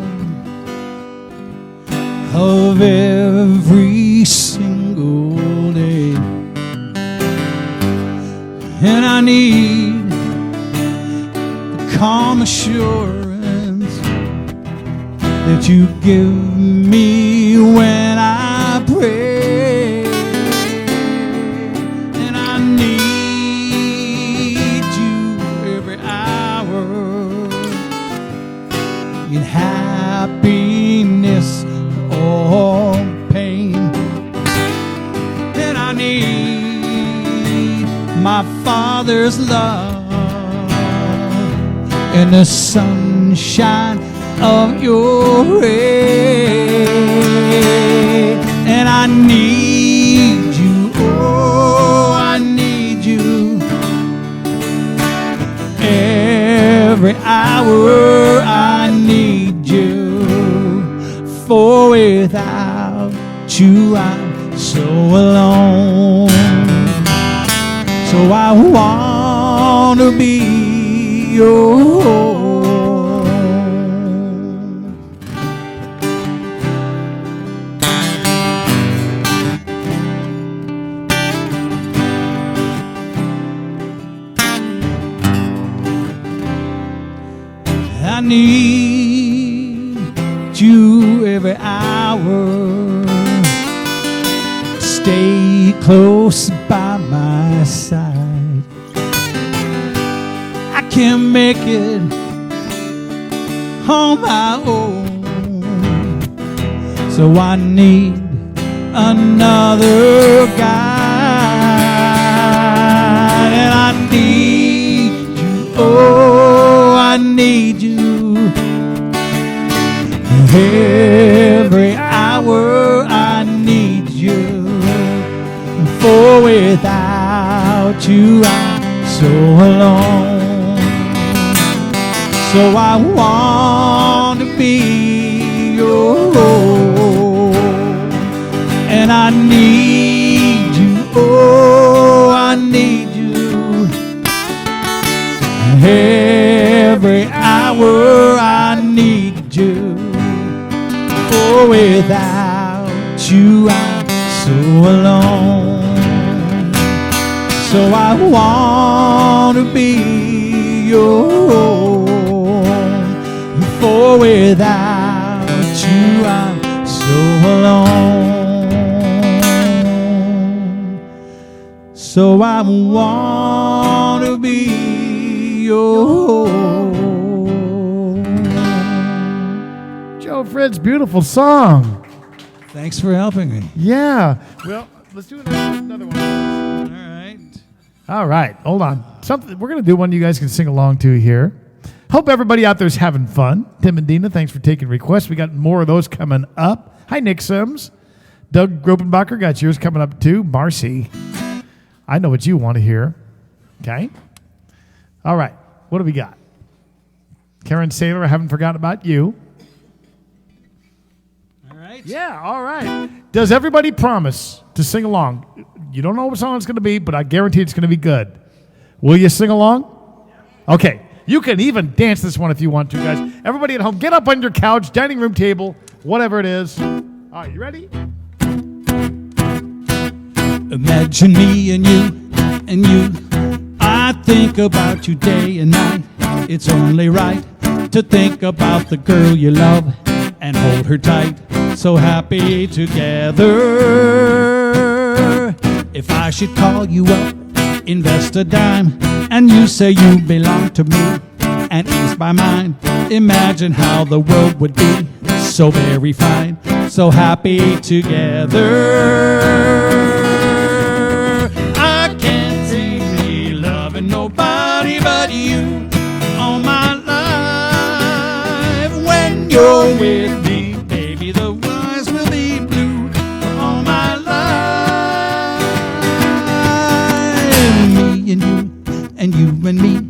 of every single day, and I need the calm assurance that you give me when I pray, and I need you every hour in happiness or pain, and I need my Father's love and the sunshine of your ray, and I need you, oh, I need you every hour. I need you, for without you I'm so alone. So I want to be your home. I need you every hour, stay close by my side. I can't make it on my own, so I need another guide, and I need you, oh, I need you every hour. I need you, for without you I'm so alone. So I want to be your own, and I need you, oh, I need you every hour. I need you, for without you I'm so alone. So I want to be your own, for without you I'm so alone. So I want to be your own. Joe Fritz, beautiful song. Thanks for helping me. Yeah. Well, let's do another one. All right. All right. Hold on. We're going to do one you guys can sing along to here. Hope everybody out there is having fun. Tim and Dina, thanks for taking requests. We got more of those coming up. Hi, Nick Sims. Doug Gropenbacher, got yours coming up too. Marcy, I know what you want to hear. Okay. All right. What do we got? Karen Saylor, I haven't forgotten about you. Yeah, all right. Does everybody promise to sing along? You don't know what song it's going to be, but I guarantee it's going to be good. Will you sing along? Okay. You can even dance this one if you want to, guys. Everybody at home, get up on your couch, dining room table, whatever it is. All right, you ready? Imagine me and you. I think about you day and night. It's only right to think about the girl you love and hold her tight. So happy together. If I should call you up, invest a dime, and you say you belong to me and ease my mind, imagine how the world would be so very fine. So happy together. I can't see me loving nobody but you all my life. When you're with me, baby, the skies will be blue for all my life. Me and you and you and me,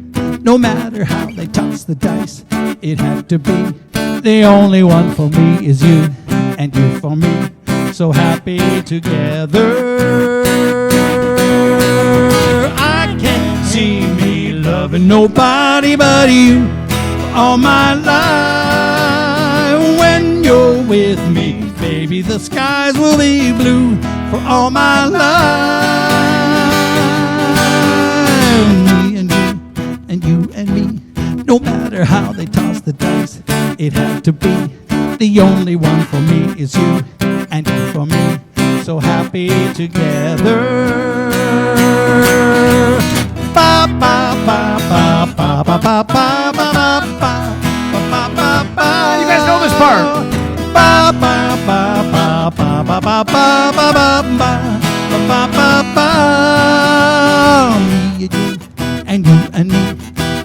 no matter how they toss the dice, it had to be. The only one for me is you, and you for me. So happy together. I can't see me loving nobody but you all my life. When you're with me, baby, the skies will be blue for all my life. Me and you and you and me, no matter how they toss the dice, it had to be. The only one for me is you, and you for me. So happy together. Ba ba ba ba ba ba ba ba ba ba ba ba ba. You guys know this part. Ba ba ba ba ba ba ba ba ba ba ba ba ba. Me and you and me,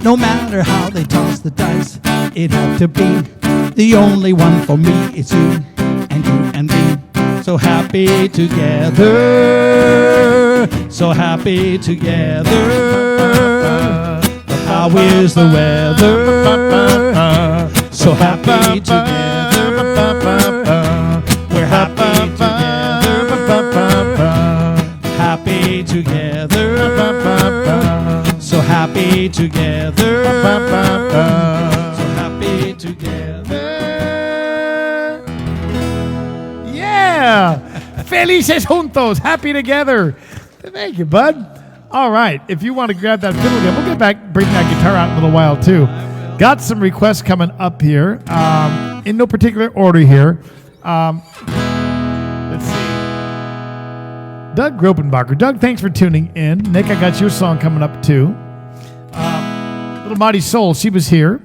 no matter how they toss the dice, it had to be. The only one for me is you and me. So happy together. So happy together. How is the weather? So happy together. We're happy together. Happy together. So happy together. So happy together. Yeah. Felices juntos. Happy together. Thank you, bud. All right. If you want to grab that fiddle again, we'll get back, bring that guitar out in a little while, too. Got some requests coming up here. In no particular order here. Let's see. Doug Gropenbacher. Doug, thanks for tuning in. Nick, I got your song coming up, too. Little Mighty Soul, she was here.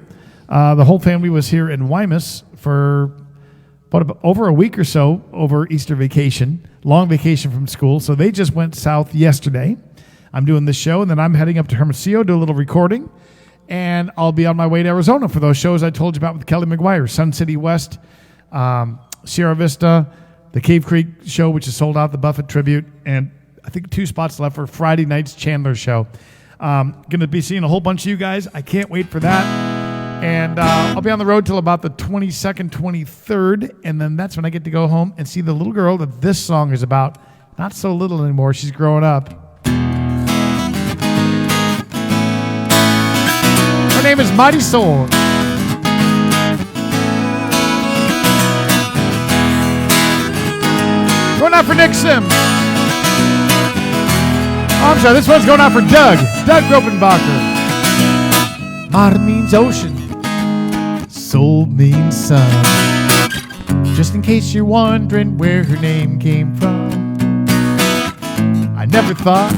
The whole family was here in Wymus for over a week or so over Easter vacation, long vacation from school. So they just went south yesterday. I'm doing this show, and then I'm heading up to Hermosillo, do a little recording, and I'll be on my way to Arizona for those shows I told you about with Kelly McGuire, Sun City West, Sierra Vista, the Cave Creek show, which is sold out, the Buffett Tribute, and I think 2 spots left for Friday night's Chandler show. Going to be seeing a whole bunch of you guys. I can't wait for that. And I'll be on the road till about the 22nd, 23rd, and then that's when I get to go home and see the little girl that this song is about. Not so little anymore. She's growing up. Her name is Mighty Soul. Going out for Nick Sims. Oh, I'm sorry, this one's going out for Doug Gropenbacher. Mar means ocean. Soul means sun. Just in case you're wondering where her name came from. I never thought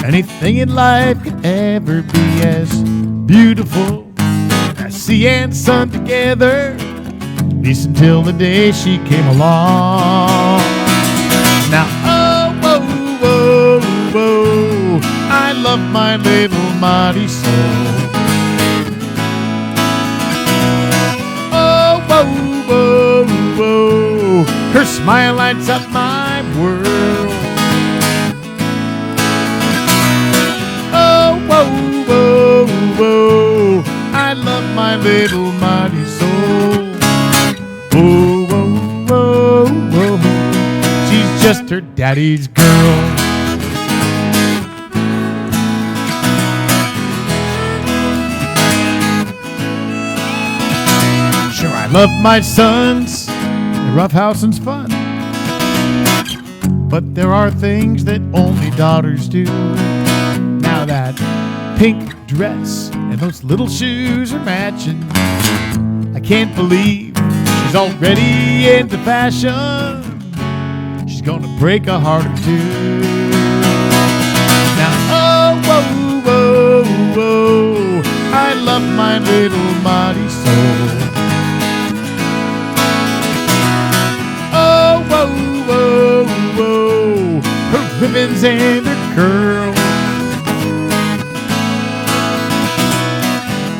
anything in life could ever be as beautiful as sea and sun together. At least until the day she came along. Now, oh, whoa, whoa, whoa, I love my little mighty soul. Whoa, whoa, whoa, her smile lights up my world. Oh, whoa, whoa, whoa, I love my little mighty soul. Oh, whoa, whoa, whoa, she's just her daddy's girl. Love my sons, and roughhousing's fun. But there are things that only daughters do. Now that pink dress and those little shoes are matching. I can't believe she's already into fashion. She's gonna break a heart or two. Now, oh, whoa, whoa, whoa, I love my little mighty soul. Oh, whoa, whoa, whoa, her ribbons and her curls.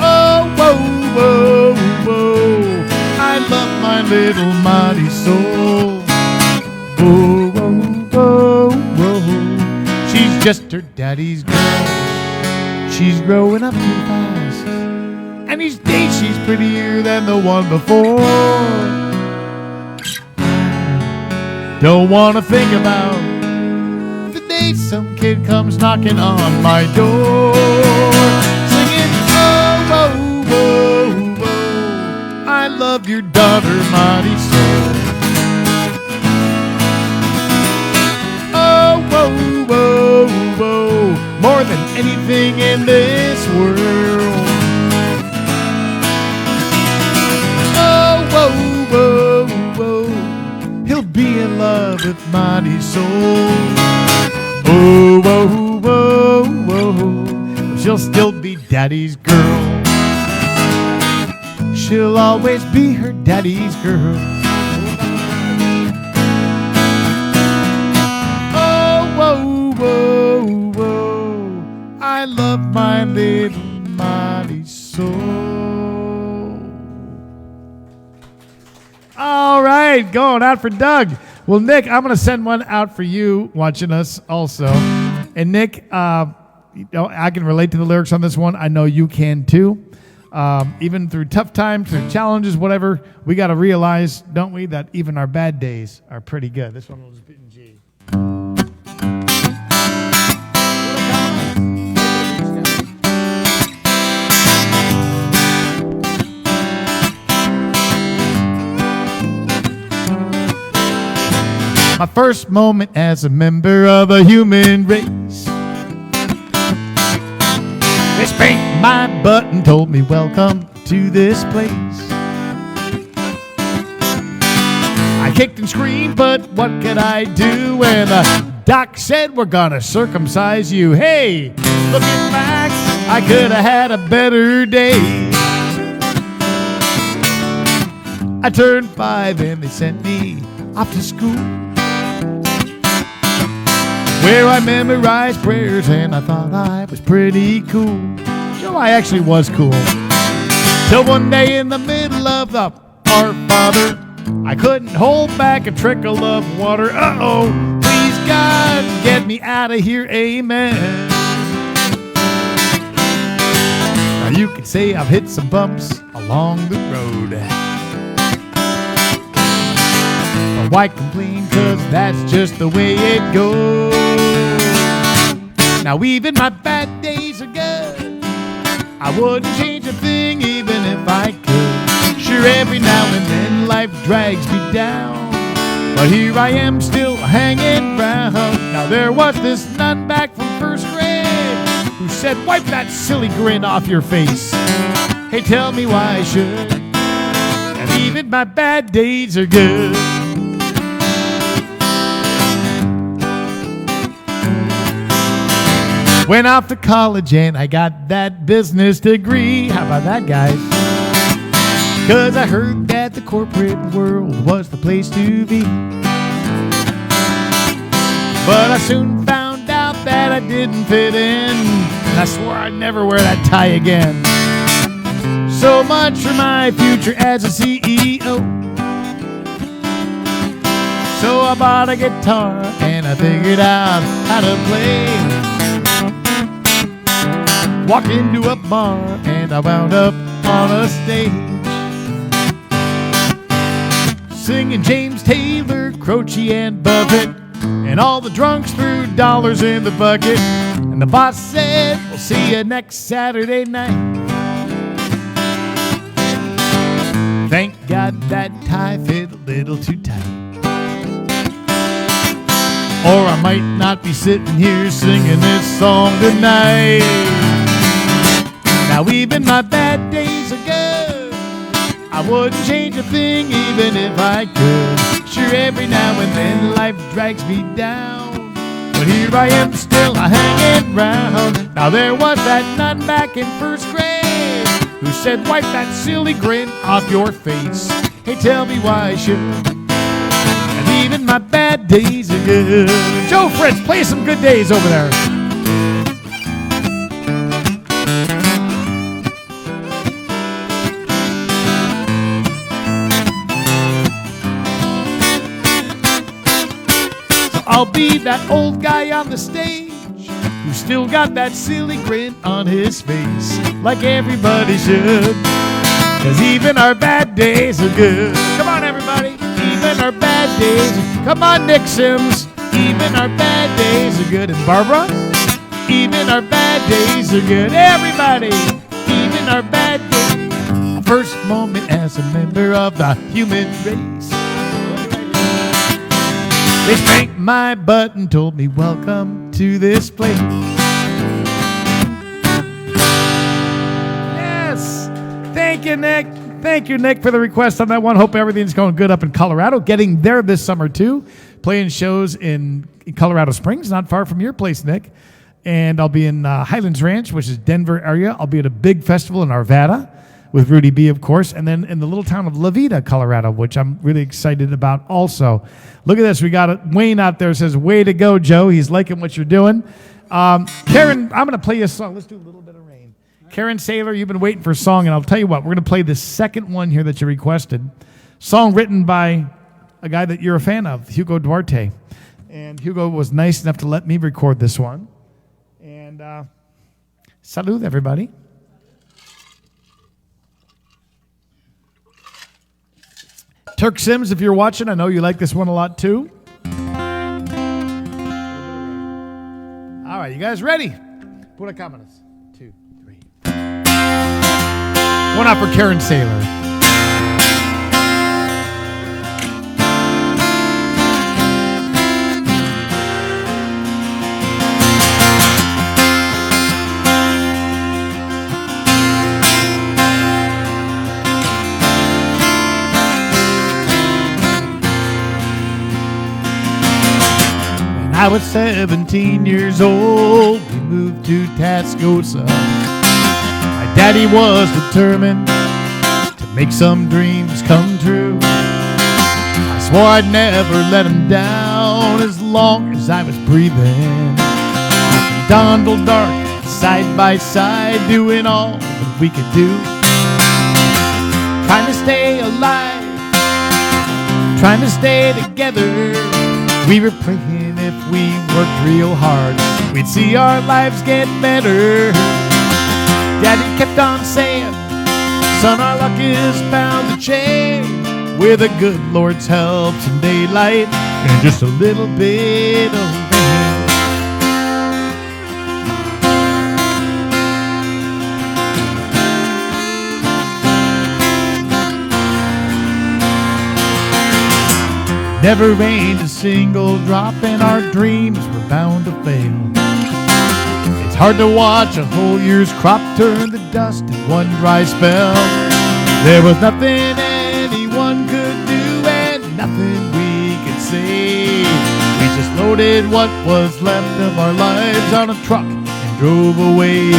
Oh, whoa, whoa, whoa, I love my little mighty soul. Whoa, whoa, whoa, whoa, she's just her daddy's girl. She's growing up too fast, and each day she's prettier than the one before. Don't want to think about the day some kid comes knocking on my door, singing, oh, whoa, whoa, whoa, I love your daughter, mighty soul. Oh, whoa, whoa, whoa, more than anything in this world. Oh, whoa, whoa, whoa, he'll be in love with mighty soul. Oh, whoa, whoa, whoa, she'll still be daddy's girl. She'll always be her daddy's girl. Oh, whoa, whoa, whoa, I love my little mighty soul. All right, going out for Doug. Well, Nick, I'm going to send one out for you watching us also. And Nick, I can relate to the lyrics on this one. I know you can too. Even through tough times, through challenges, whatever, we got to realize, don't we, that even our bad days are pretty good. This one will just be in G. My first moment as a member of a human race. They spanked my butt and told me, welcome to this place. I kicked and screamed, but what could I do when the doc said, we're gonna circumcise you? Hey, looking back, I could have had a better day. I turned 5 and they sent me off to school, where I memorized prayers and I thought I was pretty cool. So I actually was cool. Till one day in the middle of the Our Father, I couldn't hold back a trickle of water. Uh-oh, please God, get me out of here, amen. Now you could say I've hit some bumps along the road, but why complain, cause that's just the way it goes. Now even my bad days are good, I wouldn't change a thing even if I could. Sure, every now and then life drags me down, but here I am still hanging round. Now there was this nun back from first grade who said, wipe that silly grin off your face. Hey, tell me why I should, and even my bad days are good. Went off to college and I got that business degree. How about that, guys? Cause I heard that the corporate world was the place to be. But I soon found out that I didn't fit in, and I swore I'd never wear that tie again. So much for my future as a CEO. So I bought a guitar and I figured out how to play. Walked into a bar and I wound up on a stage, singing James Taylor, Croce, and Buffett, and all the drunks threw dollars in the bucket. And the boss said, we'll see you next Saturday night. Thank got that tie fit a little too tight. Or I might not be sitting here singing this song tonight. Now even my bad days are good. I wouldn't change a thing even if I could. Sure, every now and then life drags me down, but here I am still hanging round. Now there was that nun back in first grade who said, wipe that silly grin off your face. Hey, tell me why I shouldn't. And even my bad days are good. Joe Fritz, play some good days over there. I'll be that old guy on the stage who still got that silly grin on his face, like everybody should. 'Cause even our bad days are good. Come on, everybody. Even our bad days. Come on, Nick Sims. Even our bad days are good. And Barbara, even our bad days are good. Everybody, even our bad days. First moment as a member of the human race. They spanked my butt and told me, welcome to this place. Yes. Thank you, Nick. Thank you, Nick, for the request on that one. Hope everything's going good up in Colorado. Getting there this summer, too. Playing shows in Colorado Springs, not far from your place, Nick. And I'll be in Highlands Ranch, which is Denver area. I'll be at a big festival in Arvada with Rudy B, of course, and then in the little town of La Vida, Colorado, which I'm really excited about also. Look at this. We got Wayne out there says, way to go, Joe. He's liking what you're doing. Karen, I'm going to play you a song. Let's do a little bit of rain. Karen Saylor, you've been waiting for a song, and I'll tell you what. We're going to play the second one here that you requested. Song written by a guy that you're a fan of, Hugo Duarte. And Hugo was nice enough to let me record this one. And salud, everybody. Turk Sims, if you're watching, I know you like this one a lot too. All right, you guys ready? Pura cámaras. 2, 3. One out for Karen Saylor. I was 17 years old, we moved to Tascosa. My daddy was determined to make some dreams come true. I swore I'd never let him down as long as I was breathing. From dawn till dark, side by side, doing all that we could do. Trying to stay alive, trying to stay together. We were praying if we worked real hard, we'd see our lives get better. Daddy kept on saying, son, our luck is bound to change. With the good Lord's help, some daylight and just a little bit of rain. Never rained a single drop and our dreams were bound to fail. It's hard to watch a whole year's crop turn to dust in one dry spell. There was nothing anyone could do and nothing we could say. We just loaded what was left of our lives on a truck and drove away.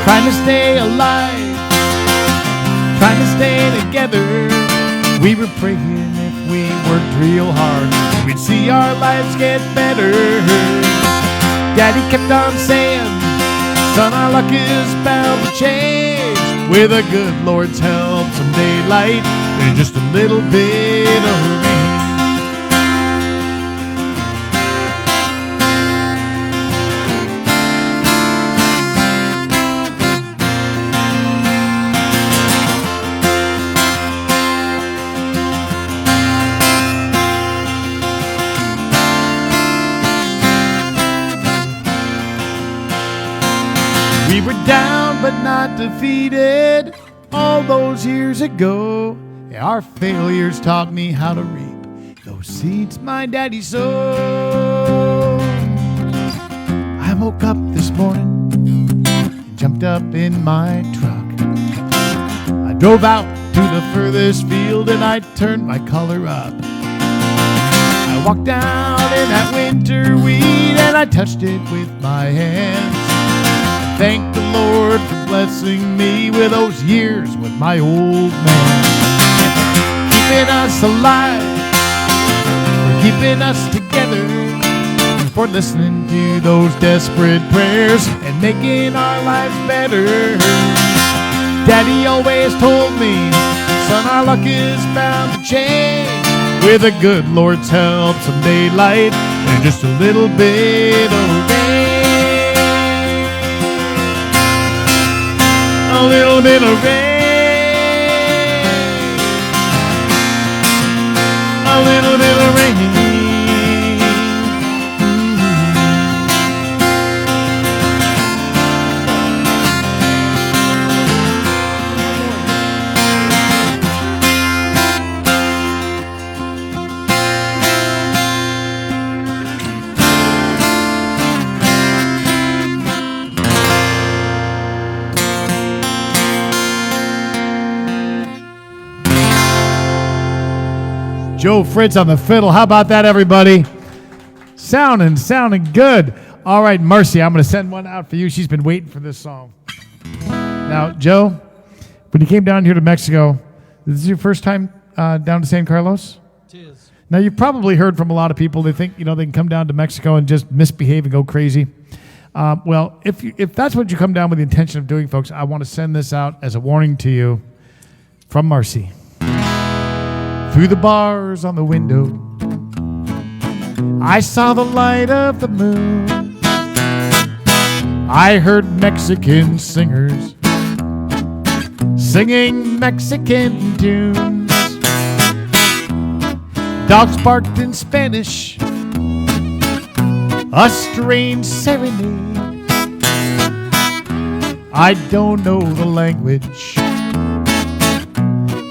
Trying to stay alive, trying to stay together. We were praying we worked real hard, we'd see our lives get better. Daddy kept on saying, son, our luck is bound to change. With the good Lord's help, some daylight and just a little bit of rain. We were down but not defeated, all all those years ago. Yeah, our failures taught me how to reap those seeds my daddy sowed. I woke up this morning, jumped up in my truck. I drove out to the furthest field and I turned my collar up. I walked down in that winter wheat and I touched it with my hands. I thank the Lord for blessing me with those years with my old man. Keeping us alive, for keeping us together, for listening to those desperate prayers and making our lives better. Daddy always told me, son, our luck is bound to change. With the good Lord's help, some daylight and just a little bit of rain. A little bit of rain. A little bit of rain. Joe Fritz on the fiddle. How about that, everybody? Sounding good. All right, Marcy, I'm going to send one out for you. She's been waiting for this song. Now, Joe, when you came down here to Mexico, this is your first time down to San Carlos? It is. Now, you've probably heard from a lot of people. They think, they can come down to Mexico and just misbehave and go crazy. Well, if that's what you come down with the intention of doing, folks, I want to send this out as a warning to you from Marcy. Through the bars on the window, I saw the light of the moon. I heard Mexican singers singing Mexican tunes. Dogs barked in Spanish, a strange serenade. I don't know the language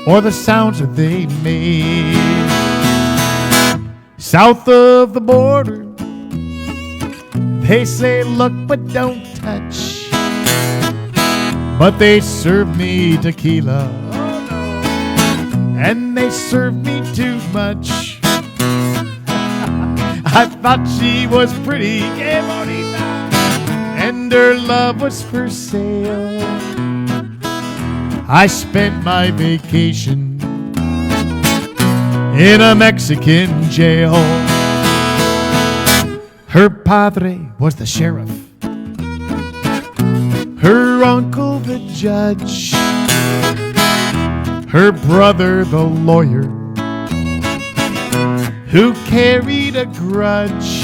or the sounds that they made. South of the border, they say look but don't touch, but they serve me tequila, and they serve me too much. I thought she was pretty, and her love was for sale. I spent my vacation in a Mexican jail. Her padre was the sheriff, her uncle the judge, her brother the lawyer who carried a grudge.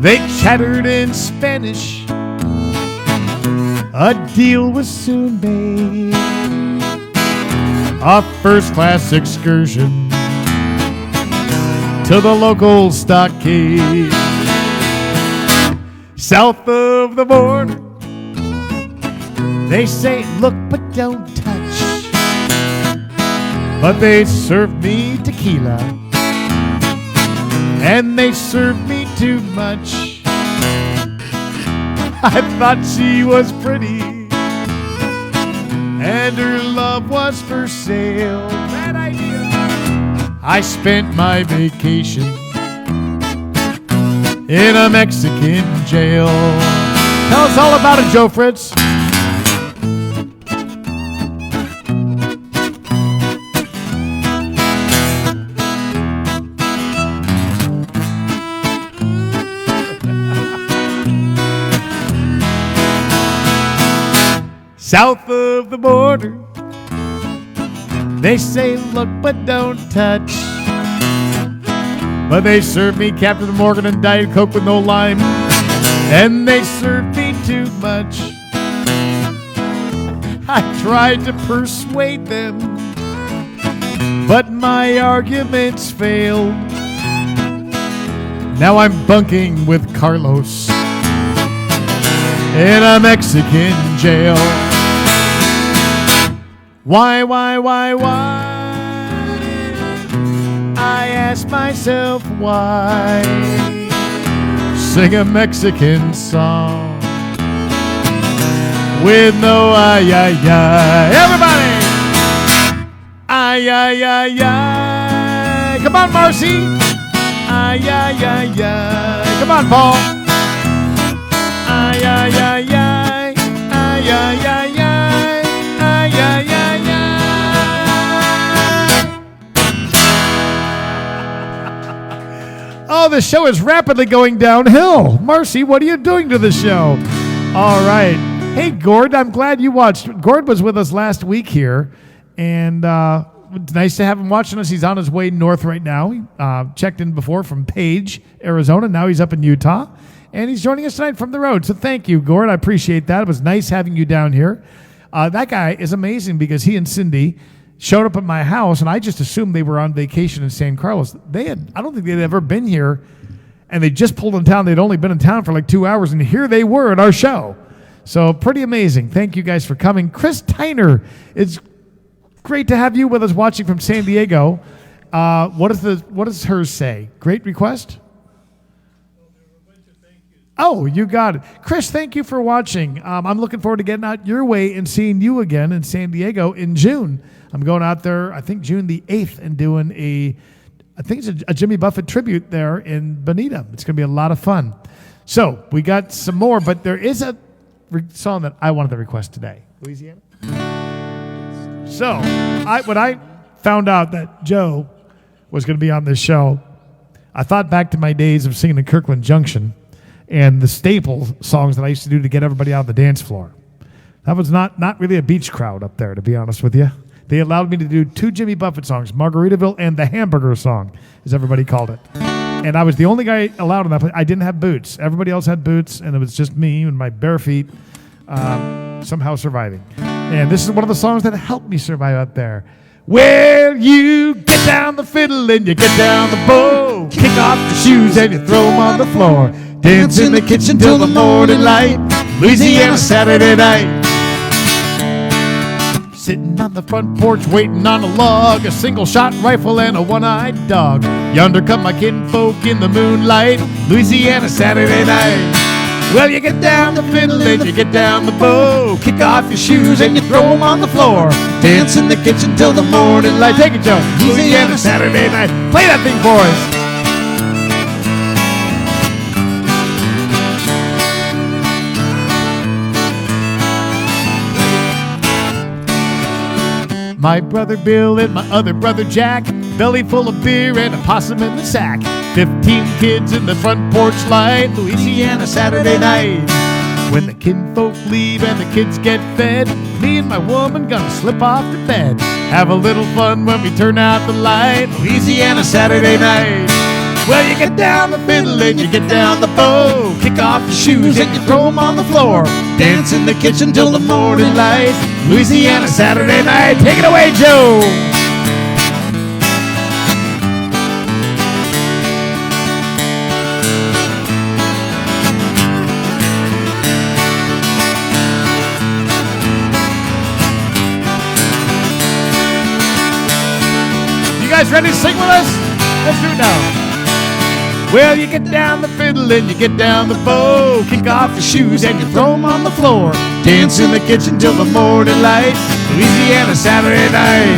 They chattered in Spanish. A deal was soon made, a first-class excursion to the local stockade. South of the border, they say look but don't touch, but they serve me tequila, and they serve me too much. I thought she was pretty, and her love was for sale. Bad idea. I spent my vacation in a Mexican jail. Tell us all about it, Joe Fritz. South of the border, they say look but don't touch, but they serve me Captain Morgan and Diet Coke with no lime, and they serve me too much. I tried to persuade them, but my arguments failed. Now I'm bunking with Carlos in a Mexican jail. Why? I ask myself why. Sing a Mexican song with no ay. Everybody! Ay. Come on, Marcy. Ay. Come on, Paul. Ay. Oh, the show is rapidly going downhill. Marcy, what are you doing to the show? All right. Hey, Gord, I'm glad you watched. Gord was with us last week here, and it's nice to have him watching us. He's on his way north right now. He checked in before from Page, Arizona. Now he's up in Utah, and he's joining us tonight from the road. So thank you, Gord. I appreciate that. It was nice having you down here. That guy is amazing because he and Cindy showed up at my house, and I just assumed they were on vacation in San Carlos. I don't think they'd ever been here, and they just pulled in town. They'd only been in town for like 2 hours, and here they were at our show. So pretty amazing. Thank you guys for coming. Chris Tyner, it's great to have you with us watching from San Diego. What does hers say? Great request? Oh, you got it. Chris, thank you for watching. I'm looking forward to getting out your way and seeing you again in San Diego in June. I'm going out there, I think, June the 8th and doing a Jimmy Buffett tribute there in Bonita. It's going to be a lot of fun. So we got some more, but there is a song that I wanted to request today. Louisiana? So when I found out that Joe was going to be on this show, I thought back to my days of singing in Kirkland Junction and the staple songs that I used to do to get everybody out of the dance floor. That was not really a beach crowd up there, to be honest with you. They allowed me to do 2 Jimmy Buffett songs, Margaritaville and the Hamburger Song, as everybody called it. And I was the only guy allowed on that place. I didn't have boots. Everybody else had boots, and it was just me and my bare feet somehow surviving. And this is one of the songs that helped me survive out there. Well, you get down the fiddle and you get down the bow, kick off your shoes and you throw them on the floor, dance in the kitchen till the morning light, Louisiana Saturday night. Sitting on the front porch waiting on a log, a single-shot rifle and a one-eyed dog. Yonder come my kinfolk in the moonlight, Louisiana Saturday night. Well, you get down the fiddle and you get down the bow, kick off your shoes and you throw them on the floor, dance in the kitchen till the morning light. Take it, Joe. Louisiana Saturday night. Play that thing for us. My brother Bill and my other brother Jack, belly full of beer and a possum in the sack. 15 kids in the front porch light, Louisiana Saturday night. When the kinfolk leave and the kids get fed, me and my woman gonna slip off to bed. Have a little fun when we turn out the light, Louisiana Saturday night. Well, you get down the fiddle and you get down the bow, kick off your shoes and you throw them on the floor, dance in the kitchen till the morning light, Louisiana Saturday night. Take it away, Joe. You guys ready to sing with us? Let's do it now. Well, you get down the fiddle and you get down the bow, kick off your shoes and you throw them on the floor, dance in the kitchen till the morning light, Louisiana Saturday night.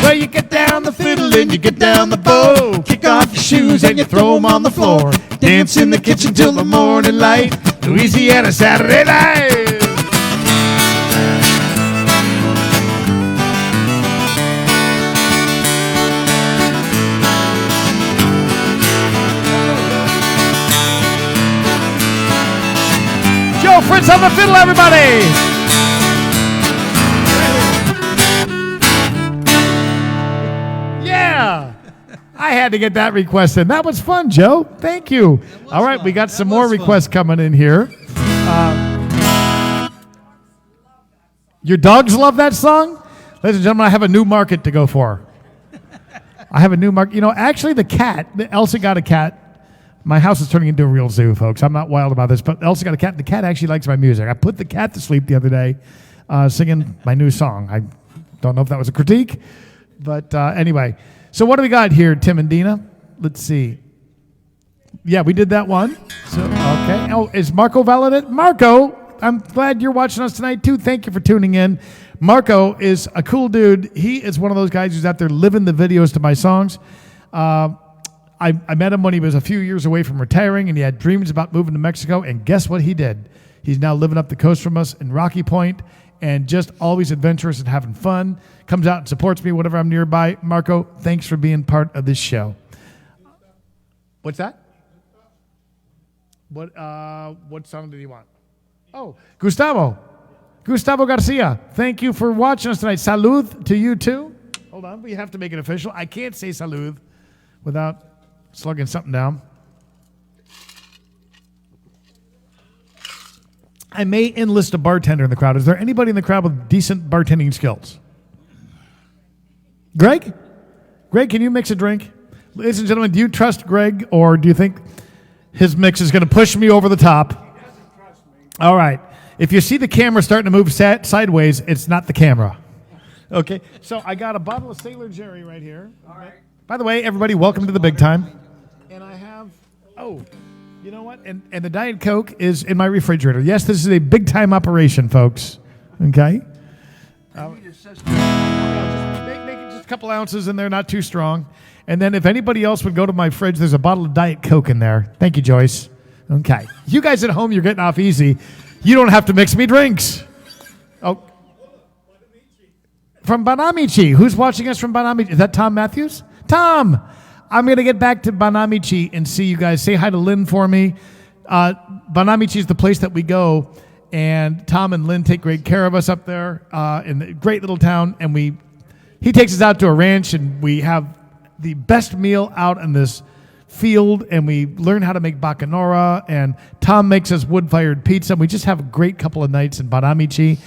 Well, you get down the fiddle and you get down the bow, kick off your shoes and you throw them on the floor, dance in the kitchen till the morning light, Louisiana Saturday night. Joe Fritz on the fiddle, everybody! Yeah! I had to get that request in. That was fun, Joe. Thank you. All right, we got some more requests coming in here. Your dogs love that song? Ladies and gentlemen, I have a new market to go for. I have a new market. You know, actually Elsa got a cat. My house is turning into a real zoo, folks. I'm not wild about this, but Elsa got a cat. The cat actually likes my music. I put the cat to sleep the other day singing my new song. Don't know if that was a critique, but anyway. So what do we got here, Tim and Dina? Let's see. Yeah, we did that one. So okay. Oh, is Marco valid? Marco, I'm glad you're watching us tonight too. Thank you for tuning in. Marco is a cool dude. He is one of those guys who's out there living the videos to my songs. I met him when he was a few years away from retiring, and he had dreams about moving to Mexico, and guess what he did? He's now living up the coast from us in Rocky Point, and just always adventurous and having fun. Comes out and supports me whenever I'm nearby. Marco, thanks for being part of this show. What's that? What song did he want? Oh, Gustavo Garcia. Thank you for watching us tonight. Salud to you too. Hold on, we have to make it official. I can't say salud without slugging something down. I may enlist a bartender in the crowd. Is there anybody in the crowd with decent bartending skills? Greg? Greg, can you mix a drink? Ladies and gentlemen, do you trust Greg, or do you think his mix is going to push me over the top? He doesn't trust me. All right. If you see the camera starting to move sideways, it's not the camera. Okay, so I got a bottle of Sailor Jerry right here. All right. By the way, everybody, welcome to the big time. And I have, you know what? And the Diet Coke is in my refrigerator. Yes, this is a big time operation, folks. Okay? You just says- Make it just a couple ounces in there, not too strong. And then if anybody else would go to my fridge, there's a bottle of Diet Coke in there. Thank you, Joyce. Okay. You guys at home, you're getting off easy. You don't have to mix me drinks. Oh. From Banamichi. Who's watching us from Banamichi? Is that Tom Matthews? Tom! I'm going to get back to Banamichi and see you guys. Say hi to Lynn for me. Banamichi is the place that we go, and Tom and Lynn take great care of us up there in the great little town. And he takes us out to a ranch, and we have the best meal out in this field, and we learn how to make bacanora, and Tom makes us wood-fired pizza. We just have a great couple of nights in Banamichi.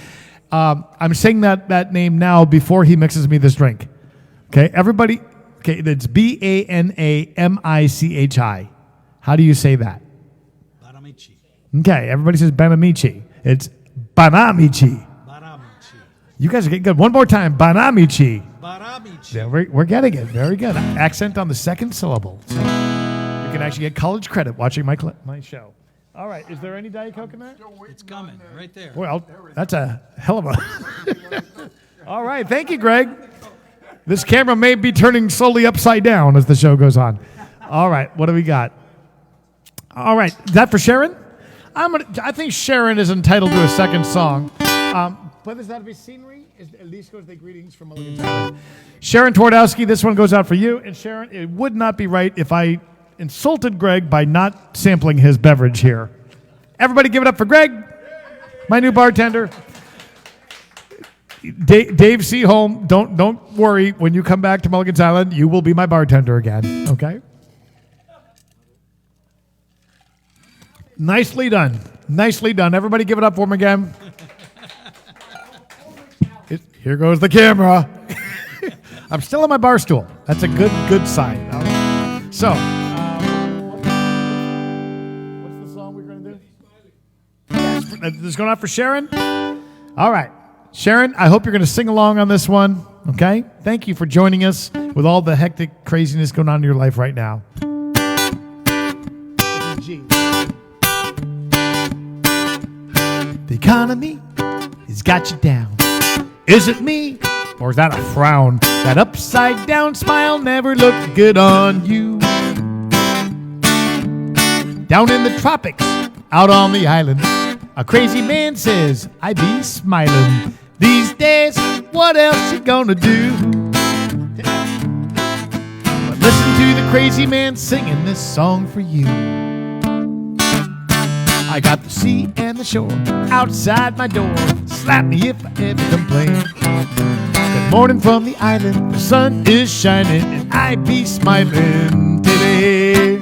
I'm saying that name now before he mixes me this drink. Okay, everybody. Okay, that's Banamichi. How do you say that? Banamichi. Okay, everybody says Banamichi. It's Banamichi. Banamichi. You guys are getting good. One more time, Banamichi. Banamichi. Yeah, we're getting it. Very good. Accent on the second syllable. So you can actually get college credit watching my show. All right, is there any Diet Coke in there? It's coming right there. Well, that's a hell of a... All right, thank you, Greg. This camera may be turning slowly upside down as the show goes on. All right, what do we got? All right, is that for Sharon? I think Sharon is entitled to a second song. But does that have to be scenery? At least goes the greetings from Mulligan's Island. Sharon Twardowski, this one goes out for you. And Sharon, it would not be right if I insulted Greg by not sampling his beverage here. Everybody give it up for Greg, my new bartender. Dave Seaholm, don't worry. When you come back to Mulligan's Island, you will be my bartender again. Okay? Nicely done. Nicely done. Everybody give it up for him again. Here goes the camera. I'm still on my bar stool. That's a good sign. All right. So, what's the song we're going to do? Yes, this is going out for Sharon. All right. Sharon, I hope you're going to sing along on this one, okay? Thank you for joining us with all the hectic craziness going on in your life right now. This is G. The economy has got you down. Is it me, or is that a frown? That upside down smile never looked good on you. Down in the tropics, out on the island, a crazy man says, I be smiling. These days, what else you gonna do? But listen to the crazy man singing this song for you. I got the sea and the shore outside my door. Slap me if I ever complain. Good morning from the island, the sun is shining, and I be smiling today.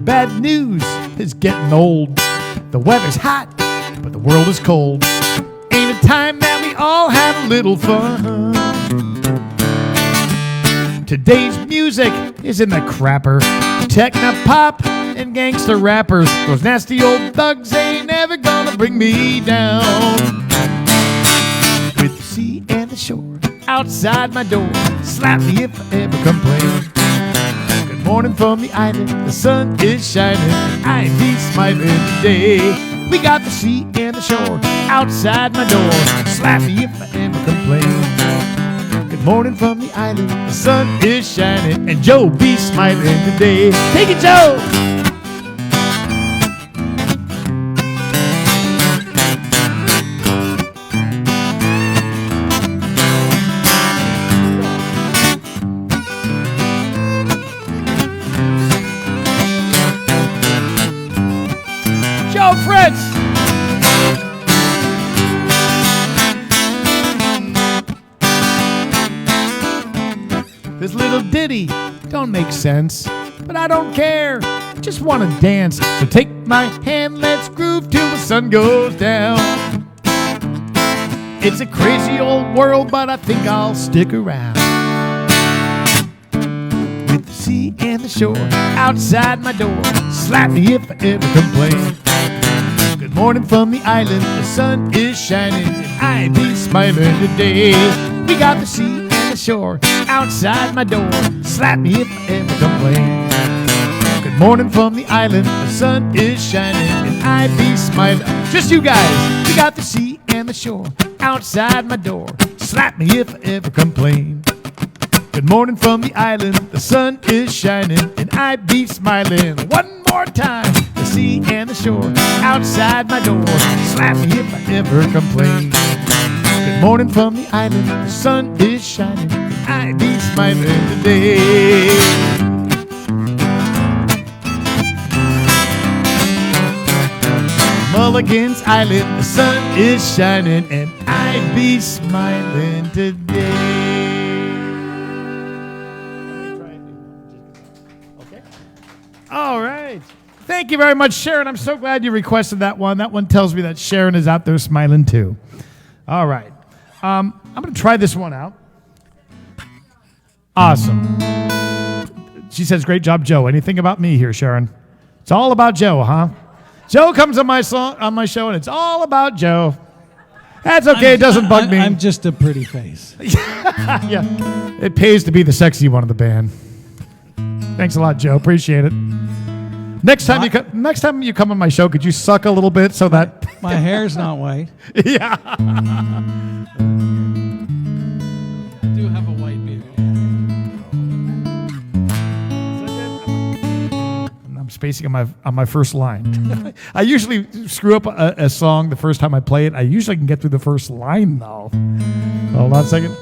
Bad news is getting old. The weather's hot, but the world is cold. Ain't it time that we all have a little fun? Today's music is in the crapper. Techno pop and gangster rappers. Those nasty old thugs ain't never gonna gonna bring me down. With the sea and the shore outside my door, slap me if I ever complain. Good morning from the island, the sun is shining, I be smiling today. We got the sea and the shore outside my door, slap me if I ever complain. Good morning from the island, the sun is shining, and Joe be smiling today. Take it, Joe! Joe Fritz! This little ditty don't make sense, but I don't care. Just want to dance. So take my hand, let's groove till the sun goes down. It's a crazy old world, but I think I'll stick around. With the sea and the shore outside my door, slap me if I ever complain. Good morning from the island, the sun is shining, and I be smiling today. We got the sea and the shore outside my door, slap me if I ever complain. Good morning from the island, the sun is shining, and I be smiling. Just you guys, we got the sea and the shore outside my door, slap me if I ever complain. Good morning from the island, the sun is shining, and I be smiling. One more time, the sea and the shore outside my door, slap me if I ever complain. Good morning from the island, the sun is shining, and I be smiling today. Mulligan's Island, the sun is shining, and I be smiling today. All right. Thank you very much, Sharon. I'm so glad you requested that one. That one tells me that Sharon is out there smiling too. All right. I'm going to try this one out. Awesome. She says, great job, Joe. Anything about me here, Sharon? It's all about Joe, huh? Joe comes on my show, and it's all about Joe. That's okay. It doesn't bug me. I'm just a pretty face. Yeah. It pays to be the sexy one of the band. Thanks a lot, Joe. Appreciate it. Next time you come on my show, could you suck a little bit so that My hair's not white. yeah. I do have a white beard. I'm spacing on my first line. I usually screw up a song the first time I play it. I usually can get through the first line though. Hold on a second.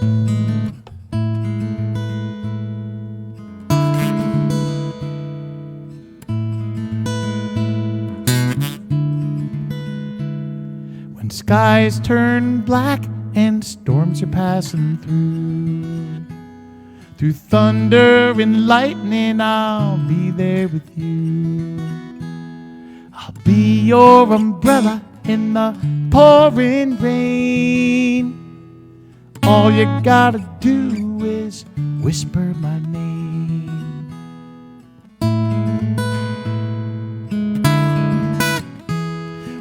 When skies turn black and storms are passing through thunder and lightning, I'll be there with you. I'll be your umbrella in the pouring rain. All you gotta do is whisper my name.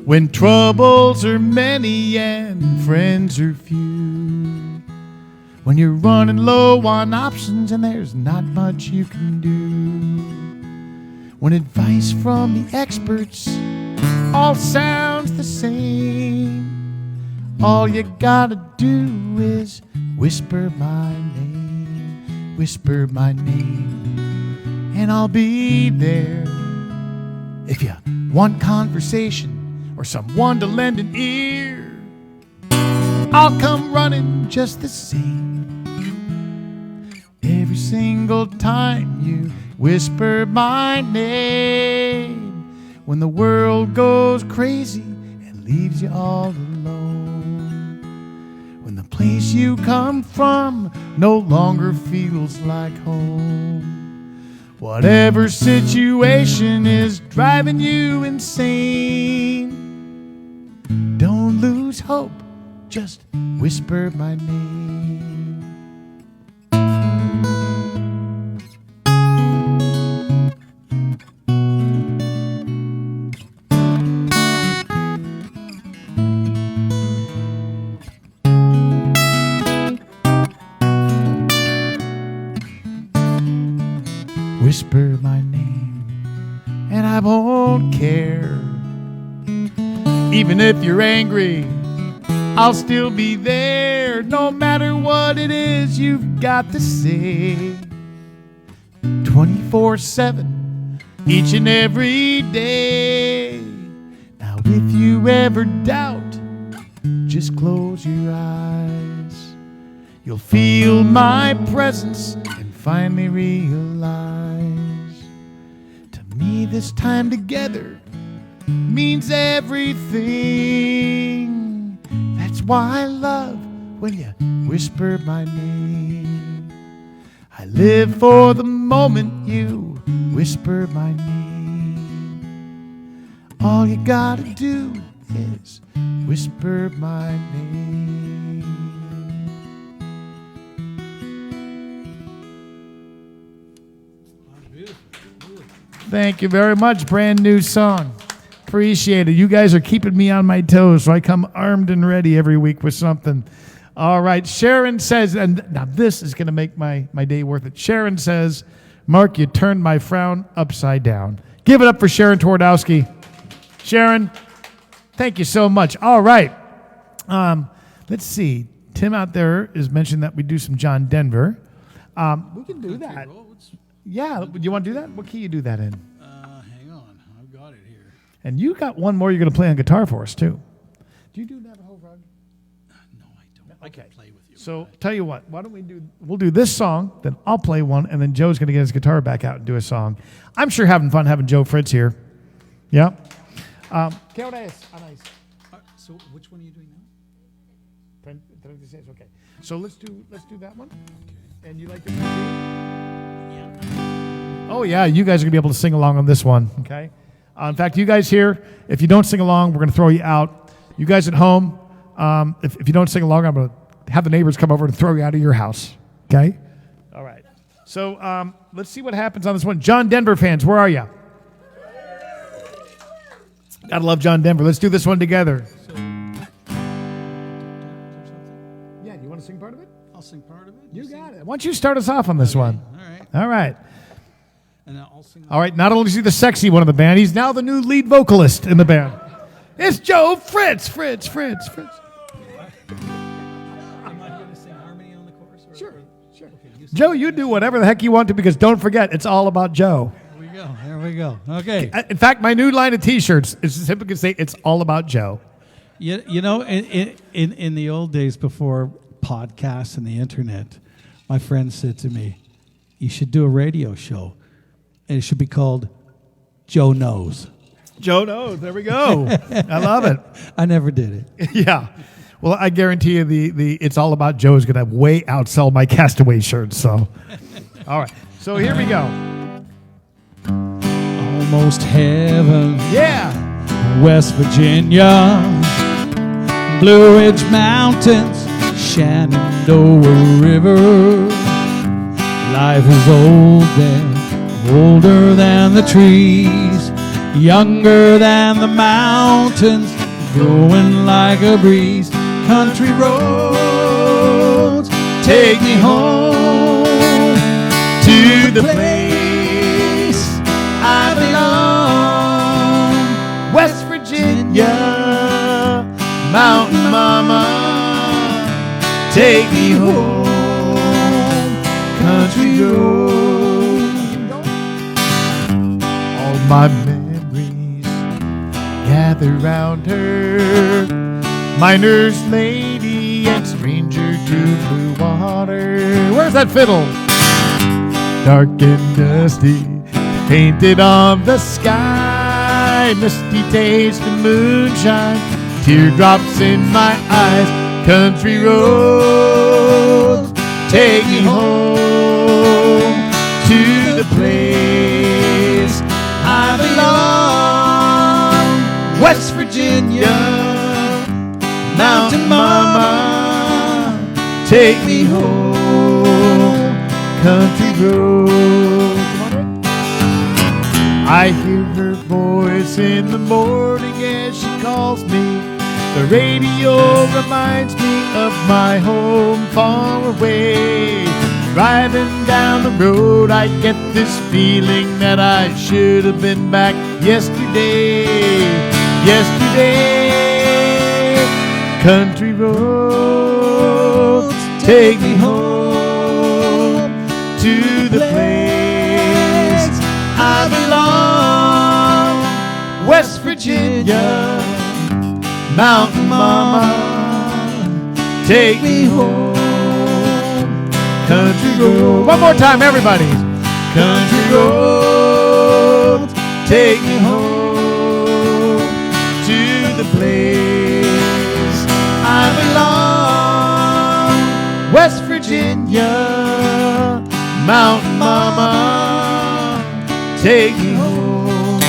When troubles are many and friends are few, when you're running low on options and there's not much you can do, when advice from the experts all sounds the same, all you gotta do is whisper my name, and I'll be there. If you want conversation or someone to lend an ear, I'll come running just the same. Every single time you whisper my name, when the world goes crazy and leaves you all alone, when the place you come from no longer feels like home, whatever situation is driving you insane, don't lose hope, just whisper my name. don't care. Even if you're angry, I'll still be there. No matter what it is you've got to say. 24/7, each and every day. Now if you ever doubt, just close your eyes. You'll feel my presence and finally realize, to me this time together means everything. That's why I love when you whisper my name. I live for the moment you whisper my name. All you gotta do is whisper my name. Thank you very much. Brand new song. Appreciate it. You guys are keeping me on my toes, so I come armed and ready every week with something. All right. Sharon says, and now this is going to make my day worth it. Sharon says, Mark, you turned my frown upside down. Give it up for Sharon Twardowski. Sharon, thank you so much. All right. Let's see. Tim out there is mentioning that we do some John Denver. We can do that. Yeah. Do you want to do that? What key you do that in? Hang on. I've got it here. And you got one more you're going to play on guitar for us, too. Do you do Navajo Rug? No, I don't. Okay. I can play with you. So tell you what, why don't we'll do this song, then I'll play one, and then Joe's going to get his guitar back out and do a song. I'm sure having fun having Joe Fritz here. Yeah? So which one are you doing now? Okay. So let's do that one. Okay. And you like this one too? Oh, yeah, you guys are going to be able to sing along on this one, okay? In fact, you guys here, if you don't sing along, we're going to throw you out. You guys at home, if you don't sing along, I'm going to have the neighbors come over and throw you out of your house, okay? All right. So let's see what happens on this one. John Denver fans, where are you? Gotta love John Denver. Let's do this one together. Yeah, you want to sing part of it? I'll sing part of it. You got it. Why don't you start us off on this one? All right. All right. And I'll sing. All right, not only is he the sexy one of the band, he's now the new lead vocalist in the band. It's Joe Fritz. Fritz. Am I going to sing harmony on the chorus? Sure. Okay, Joe, you do whatever the heck you want to, because don't forget, it's all about Joe. There we go. Okay. In fact, my new line of T-shirts is simply going to say, it's all about Joe. You know, in the old days before podcasts and the internet, my friend said to me, you should do a radio show, and it should be called Joe Knows. Joe knows. There we go. I love it. I never did it. Yeah. Well, I guarantee you the It's All About Joe is going to way outsell my Castaway shirts. So, all right. So here we go. Almost heaven, Yeah. West Virginia, Blue Ridge Mountains, Shenandoah River. Life is older than the trees, younger than the mountains, going like a breeze. Country roads take me home to the place I belong. West Virginia, Mountain Mama, take me home. Country road. All my memories gather round her. Miner's lady and stranger to blue water. Where's that fiddle? Dark and dusty, painted on the sky. Misty taste of moonshine, teardrops in my eyes. Country roads take me home to the place I belong. West Virginia, Mountain Mama, take me home. Country road. I hear her voice in the morning as she calls me. The radio reminds me of my home far away. Driving down the road, I get this feeling that I should have been back yesterday. Yesterday, country roads take me home to the place I belong. West Virginia, Mountain Mama, take me home. Country road. One more time, everybody. Country roads take me home to the place I belong. West Virginia, Mountain Mama, take me home.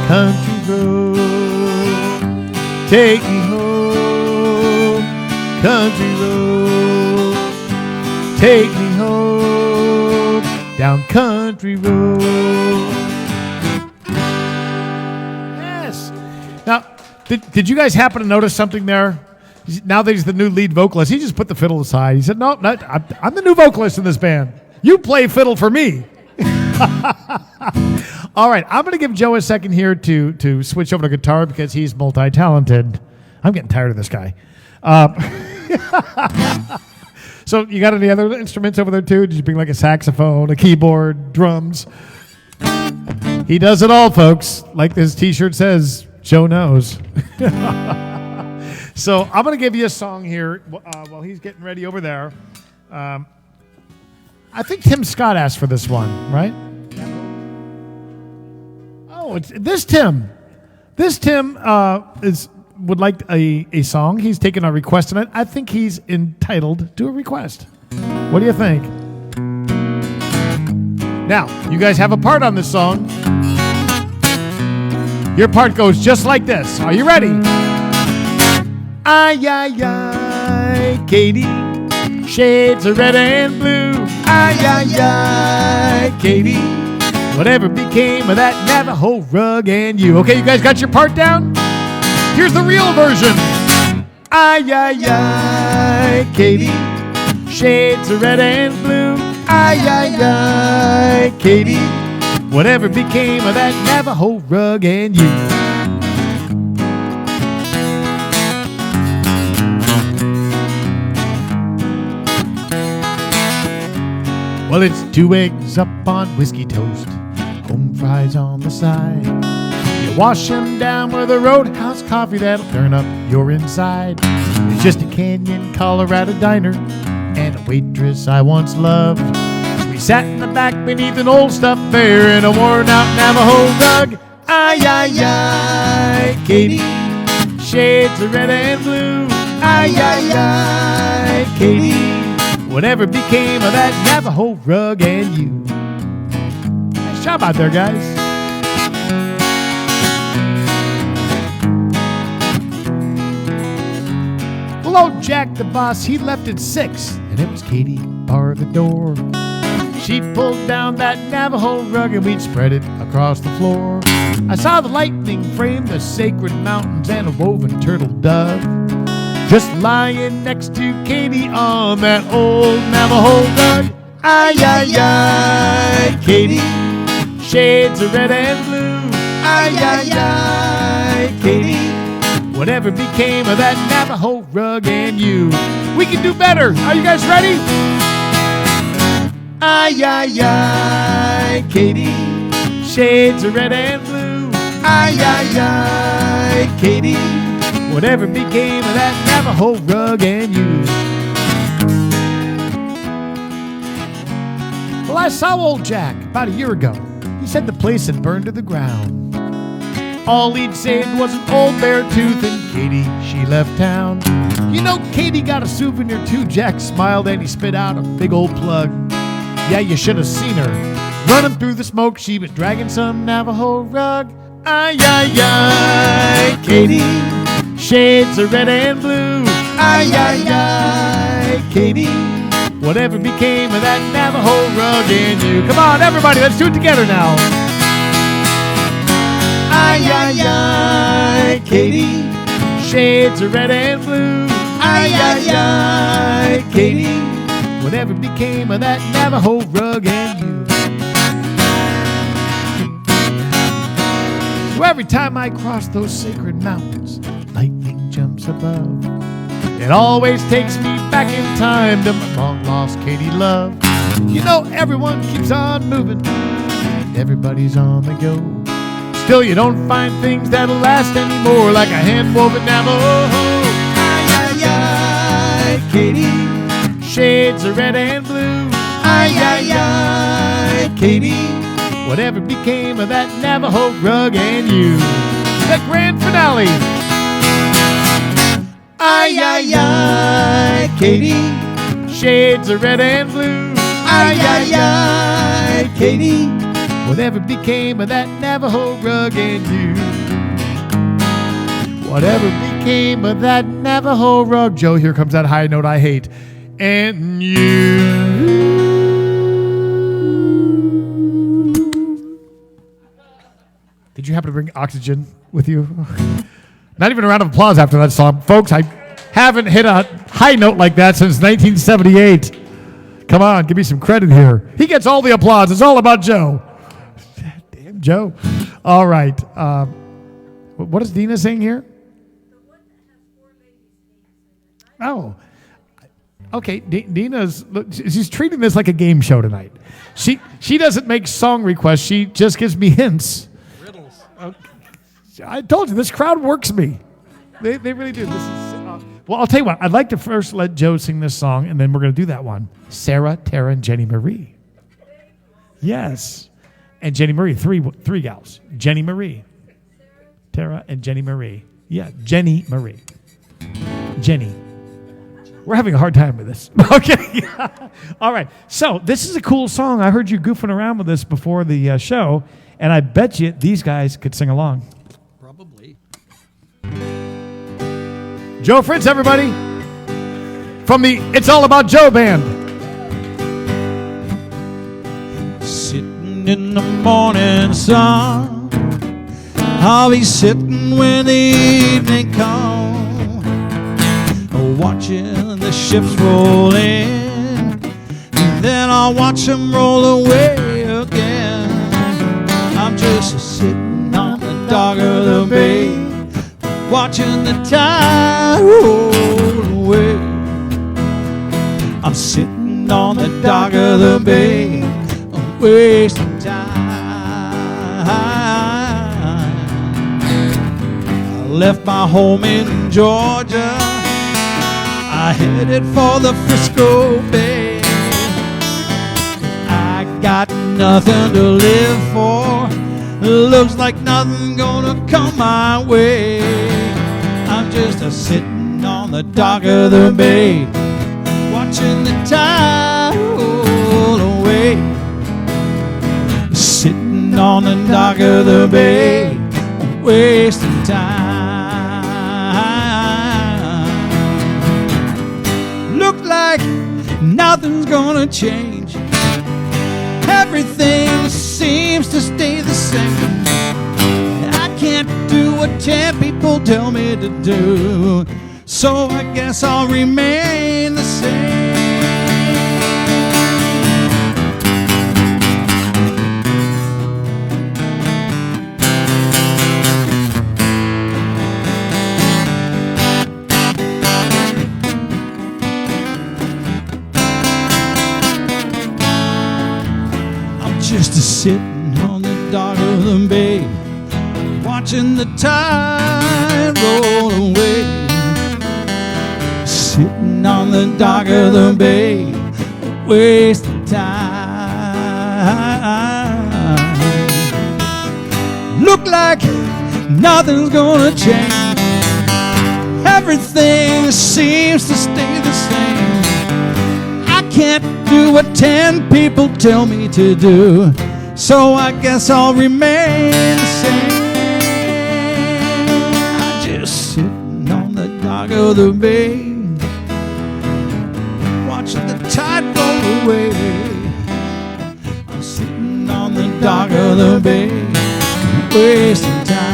Country road, take me home. Country road, take me home down country road. Yes. Now, did you guys happen to notice something there? Now that he's the new lead vocalist, he just put the fiddle aside. He said, no, I'm the new vocalist in this band. You play fiddle for me. All right, I'm going to give Joe a second here to switch over to guitar because he's multi-talented. I'm getting tired of this guy. So you got any other instruments over there too? Did you bring like a saxophone, a keyboard, drums? He does it all, folks. Like this T-shirt says, Joe knows. So I'm going to give you a song here while he's getting ready over there. I think Tim Scott asked for this one, right? Oh, it's this Tim. This Tim would like a song. He's taken a request tonight. I think he's entitled to a request. What do you think? Now, you guys have a part on this song. Your part goes just like this. Are you ready? Ay, ay, ay, Katie, shades of red and blue. Ay, ay, ay, Katie, whatever became of that Navajo rug and you. Okay, you guys got your part down? Here's the real version. Ay, ay, ay, Katie, shades of red and blue. Ay, ay, ay, Katie, whatever became of that Navajo rug and you. Well, it's 2 eggs up on whiskey toast, home fries on the side. You wash them down with a roadhouse coffee that'll turn up your inside. It's just a Canyon, Colorado diner and a waitress I once loved. We sat in the back beneath an old stuffed bear in a worn-out Navajo rug. Ay, ay, ay, Katie, shades of red and blue. Ay, ay, ay, Katie, whatever became of that Navajo rug and you. Nice job out there, guys. Well, old Jack the boss, he left at 6, and it was Katie bar the door. She pulled down that Navajo rug and we'd spread it across the floor. I saw the lightning frame, the sacred mountains, and a woven turtle dove just lying next to Katie on that old Navajo rug. Ay, ay, ay, Katie, shades of red and blue. Ay, ay, ay, Katie, whatever became of that Navajo rug and you. We can do better. Are you guys ready? Ay, ay, ay, Katie, shades of red and blue. Ay, ay, ay, Katie, whatever became of that Navajo rug and you. Well, I saw old Jack about a year ago. He said the place had burned to the ground. All he'd saved was an old bear tooth, and Katie, she left town. You know, Katie got a souvenir too. Jack smiled and he spit out a big old plug. Yeah, you should have seen her running through the smoke. She was dragging some Navajo rug. Ay, ay, ay, Katie, shades of red and blue. Ay, ay, ay, Katie, whatever became of that Navajo rug and you. Come on, everybody, let's do it together now. Ay, ay, ay, Katie, shades of red and blue. Ay, ay, ay, Katie, Whatever became of that Navajo rug and you? So every time I cross those sacred mountains, lightning jumps above. It always takes me back in time to my long-lost Katie love. You know, everyone keeps on moving, everybody's on the go. Still, you don't find things that'll last anymore, like a hand-woven Navajo. Ay, ay, ay, Katie, shades of red and blue. Ay, ay, ay, Katie, whatever became of that Navajo rug and you? The grand finale. Ay, ay, ay, Katie, shades of red and blue. Ay, ay, ay, Katie, whatever became of that Navajo rug and you? Whatever became of that Navajo rug? Joe, here comes that high note I hate. And you. Did you happen to bring oxygen with you? Not even a round of applause after that song. Folks, I haven't hit a high note like that since 1978. Come on, give me some credit here. He gets all the applause. It's all about Joe. Damn Joe. All right. What is Dina saying here? Oh. Okay, Dina's, she's treating this like a game show tonight. She doesn't make song requests. She just gives me hints. Riddles. I told you, this crowd works me. They really do. This is well, I'll tell you what. I'd like to first let Joe sing this song, and then we're going to do that one. Sarah, Tara, and Jenny Marie. Yes. And Jenny Marie, three gals. Jenny Marie. Tara and Jenny Marie. Yeah, Jenny Marie. Jenny. We're having a hard time with this. Okay. All right. So this is a cool song. I heard you goofing around with this before the show, and I bet you these guys could sing along. Probably. Joe Fritz, everybody, from the It's All About Joe band. Sitting in the morning sun, I'll be sitting when the evening comes, watching the ships roll in, and then I'll watch them roll away again. I'm just sitting on the dock of the bay, watching the tide roll away. I'm sitting on the dock of the bay, I'm wasting time. I left my home in Georgia, I headed for the Frisco Bay. I got nothing to live for, looks like nothing gonna come my way. I'm just sitting on the dock of the bay, watching the tide roll away. Sitting on the dock of the bay, wasting time. Look like nothing's gonna change, everything seems to stay the same. I can't do what 10 people tell me to do, so I guess I'll remain the same. I'm just sitting on the dock of the bay, watching the tide roll away. Sitting on the dock of the bay, wasting time. Look like nothing's gonna change, everything seems to stay the same. I can't do what 10 people tell me to do, so I guess I'll remain the same. I'm just sitting on the dock of the bay, watching the tide roll away. I'm sitting on the dock of the bay, wasting time.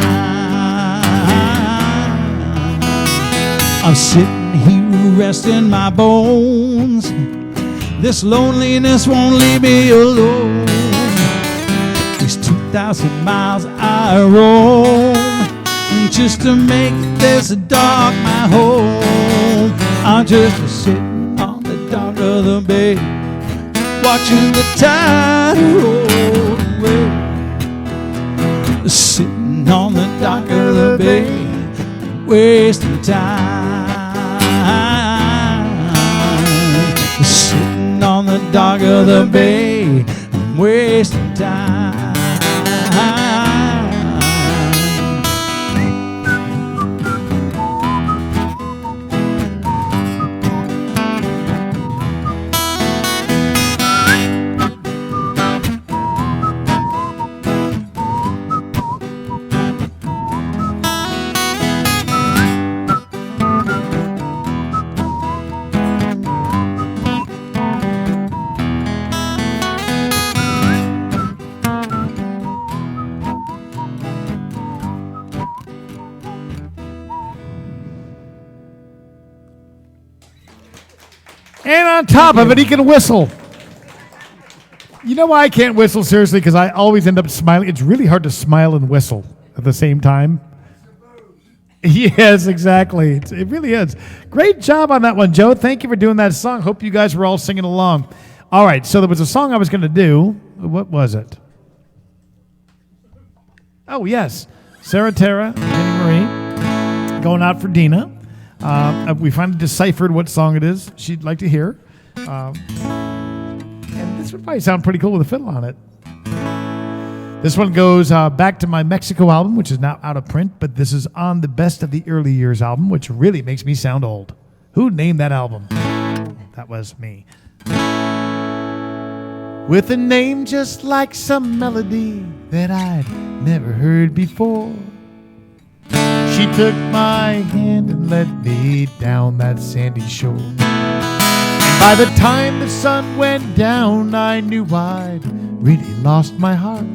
I'm sitting here resting my bones, This loneliness won't leave me alone. These 2,000 miles I roam just to make this dark my home. I'm just sitting on the dock of the bay, watching the tide roll away. Sitting on the dock of the bay, wasting time. Sitting on the dock of the bay, I'm wasting time. And on top of it, he can whistle. You know why I can't whistle, seriously? Because I always end up smiling. It's really hard to smile and whistle at the same time. Yes, exactly. It really is. Great job on that one, Joe. Thank you for doing that song. Hope you guys were all singing along. All right, so there was a song I was going to do. What was it? Oh, yes. Sarah Tara, Jenny Marie, going out for Dina. We finally deciphered what song it is she'd like to hear. And this would probably sound pretty cool with a fiddle on it. This one goes back to my Mexico album, which is now out of print, but this is on the Best of the Early Years album, which really makes me sound old. Who named that album? That was me. With a name just like some melody that I'd never heard before, she took my hand and led me down that sandy shore. And by the time the sun went down, I knew I'd really lost my heart.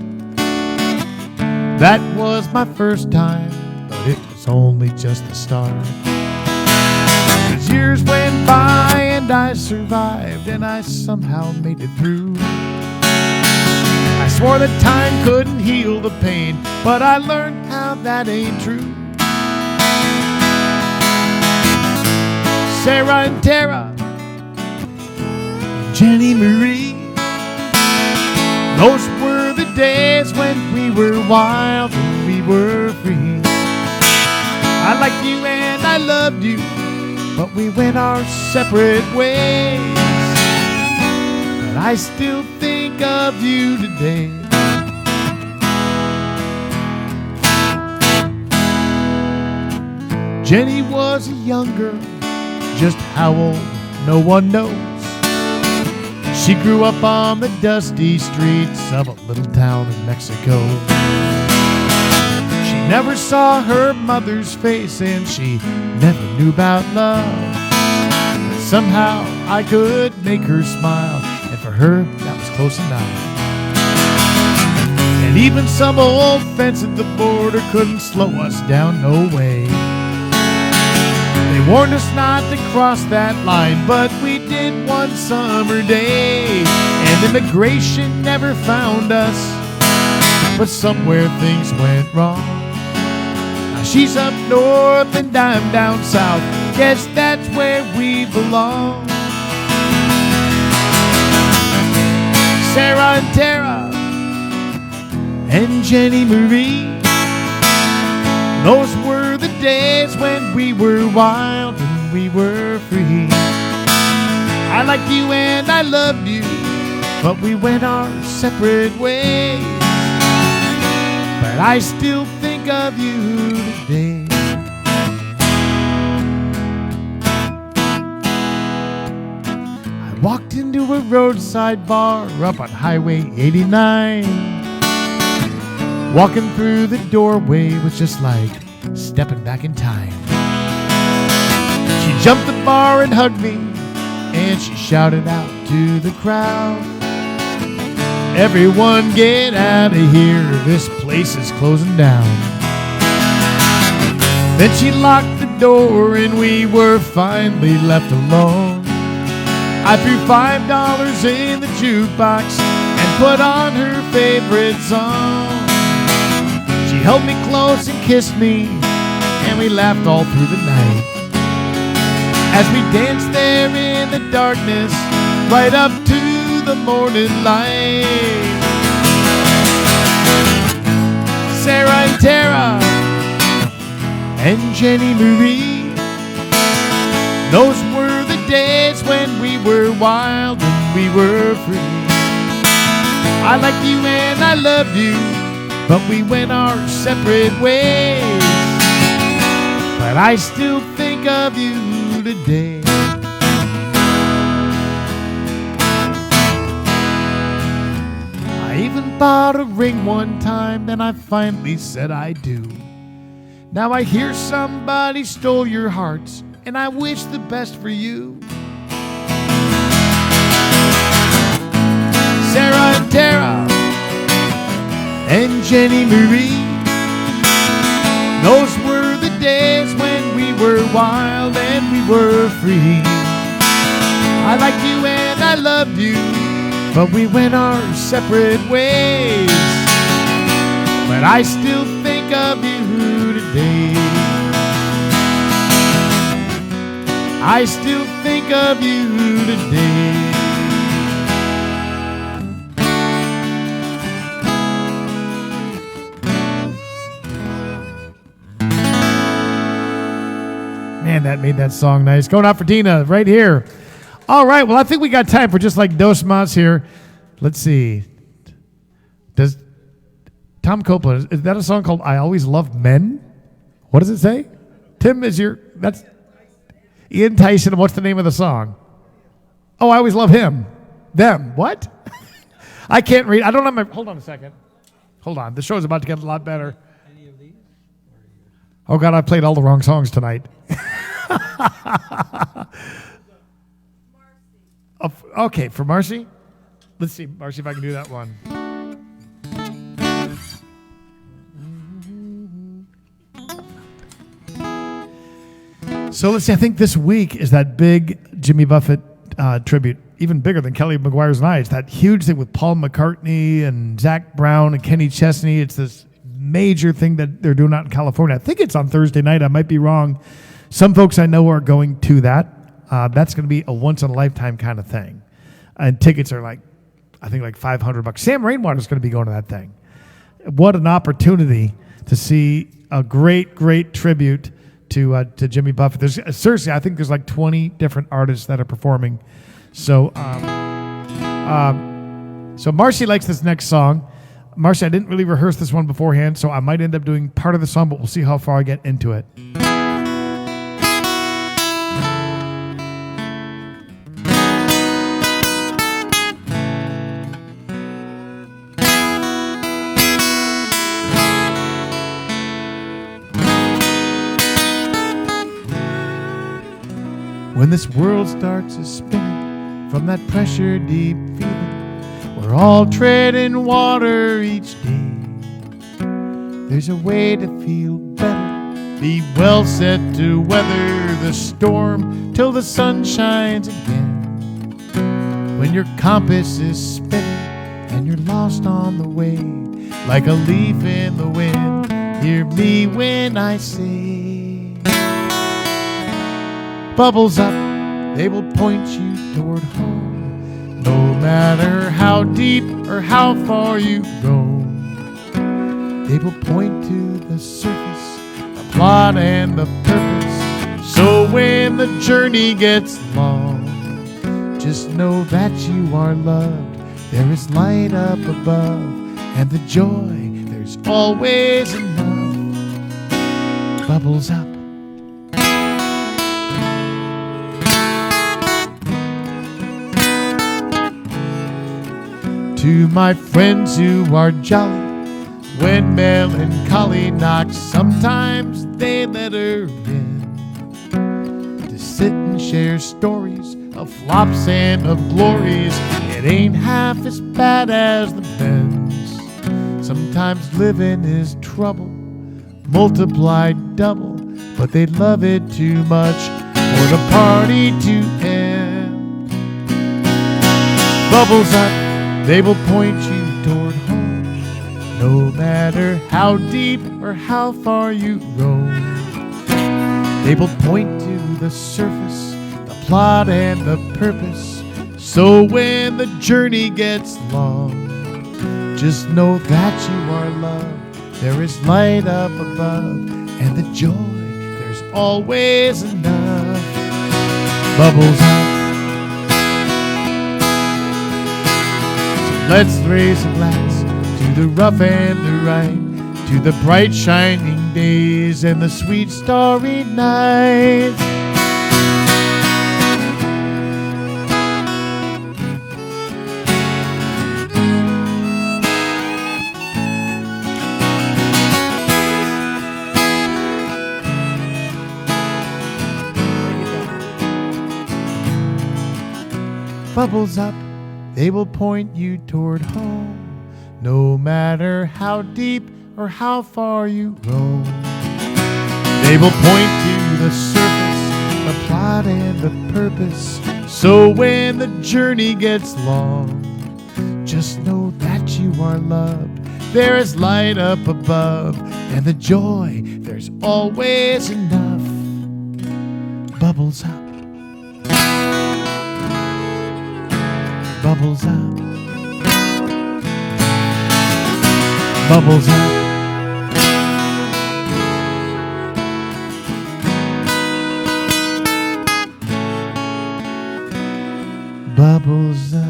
That was my first time, but it was only just the start. As years went by and I survived, and I somehow made it through. I swore that time couldn't heal the pain, but I learned how that ain't true. Sarah and Tara, Jenny Marie, those were the days when we were wild and we were free. I liked you and I loved you, but we went our separate ways. But I still think of you today. Jenny was a young girl, just how old, no one knows. She grew up on the dusty streets of a little town in Mexico. She never saw her mother's face and she never knew about love. But somehow I could make her smile, and for her that was close enough. And even some old fence at the border couldn't slow us down, no way. They warned us not to cross that line, but we did one summer day. And immigration never found us, but somewhere things went wrong. Now she's up north and I'm down south, guess that's where we belong. Sarah and Tara and Jenny Marie, those were the days when we were wild and we were free. I liked you and I loved you, but we went our separate ways. But I still think of you today. I walked into a roadside bar up on Highway 89. Walking through the doorway was just like stepping back in time. She jumped the bar and hugged me, and she shouted out to the crowd, "Everyone get out of here, this place is closing down." Then she locked the door and we were finally left alone. I threw $5 in the jukebox and put on her favorite song. She held me close and kissed me, and we laughed all through the night as we danced there in the darkness right up to the morning light. Sarah and Tara and Jenny Marie, those were the days when we were wild and we were free. I liked you and I loved you, but we went our separate ways. But I still think of you today. I even bought a ring one time, then I finally said I do. Now I hear somebody stole your hearts, and I wish the best for you. Sarah and Tara and Jenny Marie, those were the days when we were wild and we were free. I liked you and I loved you, but we went our separate ways. But I still think of you today. I still think of you today. Man, that made that song nice. Going out for Tina right here. All right, well, I think we got time for just like Dos Mas here. Let's see. Does Tom Copeland, is that a song called I Always Love Men? What does it say? Tim, that's Ian Tyson, and what's the name of the song? Oh, I Always Love Him. Them. What? I can't read. I don't have my, hold on a second. Hold on. The show's about to get a lot better. Any of these? Oh, God, I played all the wrong songs tonight. Okay, for Marcy? Let's see, Marcy, if I can do that one. So let's see, I think this week is that big Jimmy Buffett tribute, even bigger than Kelly McGuire's Night. It's that huge thing with Paul McCartney and Zach Brown and Kenny Chesney. It's this major thing that they're doing out in California. I think it's on Thursday night. I might be wrong. Some folks I know are going to that. That's going to be a once-in-a-lifetime kind of thing. And tickets are like, I think like $500. Sam Rainwater's going to be going to that thing. What an opportunity to see a great, great tribute to Jimmy Buffett. There's seriously, I think there's like 20 different artists that are performing. So, so Marcy likes this next song. Marcy, I didn't really rehearse this one beforehand, so I might end up doing part of the song, but we'll see how far I get into it. When this world starts to spin from that pressure deep feeling, we're all treading water each day. There's a way to feel better, be well set to weather the storm till the sun shines again. When your compass is spinning and you're lost on the way, like a leaf in the wind, hear me when I say, bubbles up, they will point you toward home. No matter how deep or how far you've grown, they will point to the surface, the plot and the purpose. So when the journey gets long, just know that you are loved. There is light up above, and the joy, there's always enough. Bubbles up. To my friends who are jolly, when melancholy knocks, sometimes they let her in to sit and share stories of flops and of glories. It ain't half as bad as the bends. Sometimes living is trouble, multiplied double, but they love it too much for the party to end. Bubbles up, they will point you toward home, no matter how deep or how far you roam. They will point to the surface, the plot and the purpose. So when the journey gets long, just know that you are loved. There is light up above, and the joy, there's always enough. Bubbles up. So let's raise a glass to the rough and the right, to the bright shining days and the sweet starry nights. Bubbles up, they will point you toward home, no matter how deep or how far you roam. They will point to the surface, the plot and the purpose. So when the journey gets long, just know that you are loved. There is light up above, and the joy, there's always enough. Bubbles up. Bubbles up. Bubbles up. Bubbles up.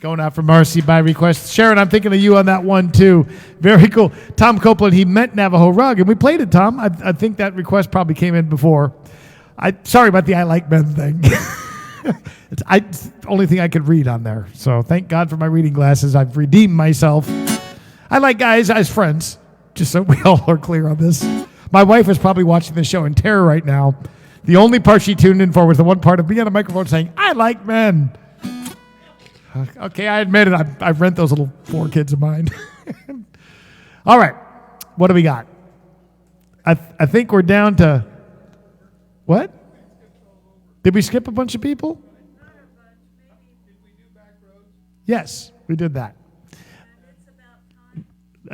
Going out for Marcy by request. Sharon, I'm thinking of you on that one too. Very cool. Tom Copeland, he meant Navajo Rug, and we played it, Tom. I think that request probably came in before. Sorry about the I like men thing. It's the only thing I could read on there. So thank God for my reading glasses. I've redeemed myself. I like guys as friends, just so we all are clear on this. My wife is probably watching the show in terror right now. The only part she tuned in for was the one part of me on a microphone saying, I like men. Okay, I admit it. I rent those little 4 kids of mine. All right. What do we got? I think we're down to... What? Did we skip a bunch of people? Yes, we did that.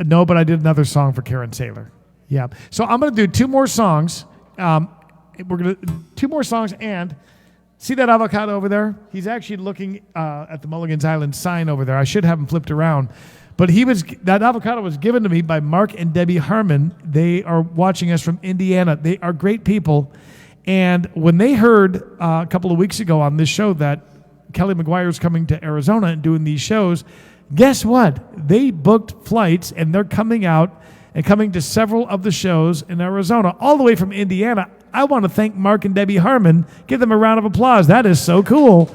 No, but I did another song for Karen Saylor. Yeah. So I'm going to do 2 more songs. We're going to 2 more songs, and see that avocado over there? He's actually looking at the Mulligan's Island sign over there. I should have him flipped around. But that avocado was given to me by Mark and Debbie Harmon. They are watching us from Indiana. They are great people. And when they heard a couple of weeks ago on this show that Kelly McGuire's coming to Arizona and doing these shows, guess what? They booked flights, and they're coming out and coming to several of the shows in Arizona, all the way from Indiana. I want to thank Mark and Debbie Harmon. Give them a round of applause. That is so cool.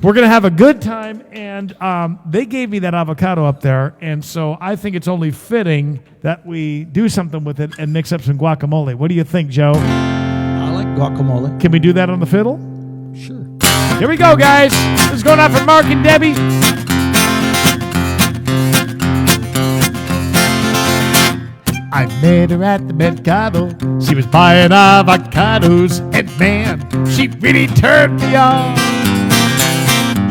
We're going to have a good time, and they gave me that avocado up there, and so I think it's only fitting that we do something with it and mix up some guacamole. What do you think, Joe? I like guacamole. Can we do that on the fiddle? Sure. Here we go, guys. This is going out for Mark and Debbie. I met her at the Mercado. She was buying avocados, and man, she really turned me on.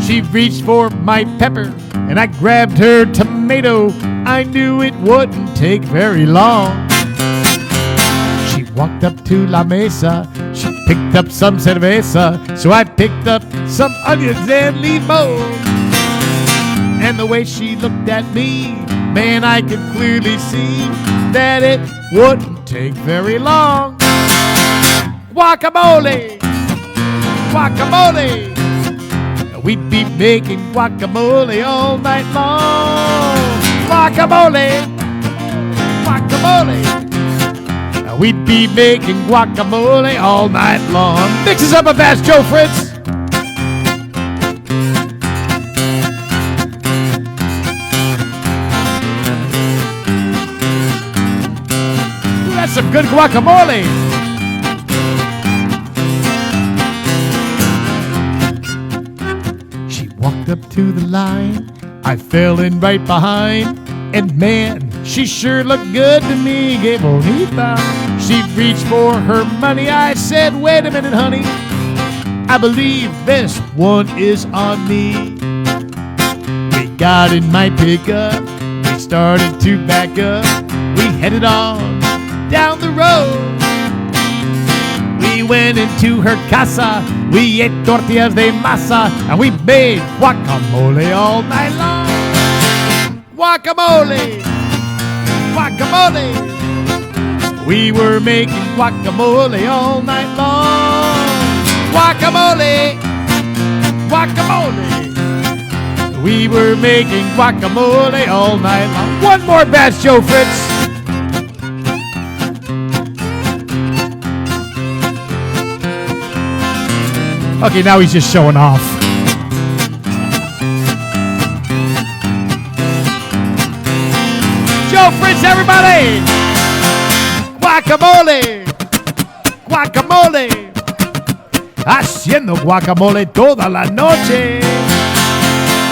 She reached for my pepper, and I grabbed her tomato. I knew it wouldn't take very long. She walked up to La Mesa. She picked up some cerveza, so I picked up some onions and limon. And the way she looked at me, man, I could clearly see that it wouldn't take very long. Guacamole! Guacamole! We'd be making guacamole all night long. Guacamole! Guacamole! We'd be making guacamole all night long. Mix us up a fast, Joe Fritz. Ooh, that's some good guacamole. She walked up to the line. I fell in right behind. And man, she sure looked good to me, que bonita. She reached for her money. I said, wait a minute, honey. I believe this one is on me. We got in my pickup, we started to back up, we headed on down the road. We went into her casa, we ate tortillas de masa, and we made guacamole all night long. Guacamole, guacamole. We were making guacamole all night long. Guacamole, guacamole. We were making guacamole all night long. One more batch, Joe Fritz. Okay, now he's just showing off. Joe Fritz, everybody! Guacamole! Guacamole! Haciendo guacamole toda la noche.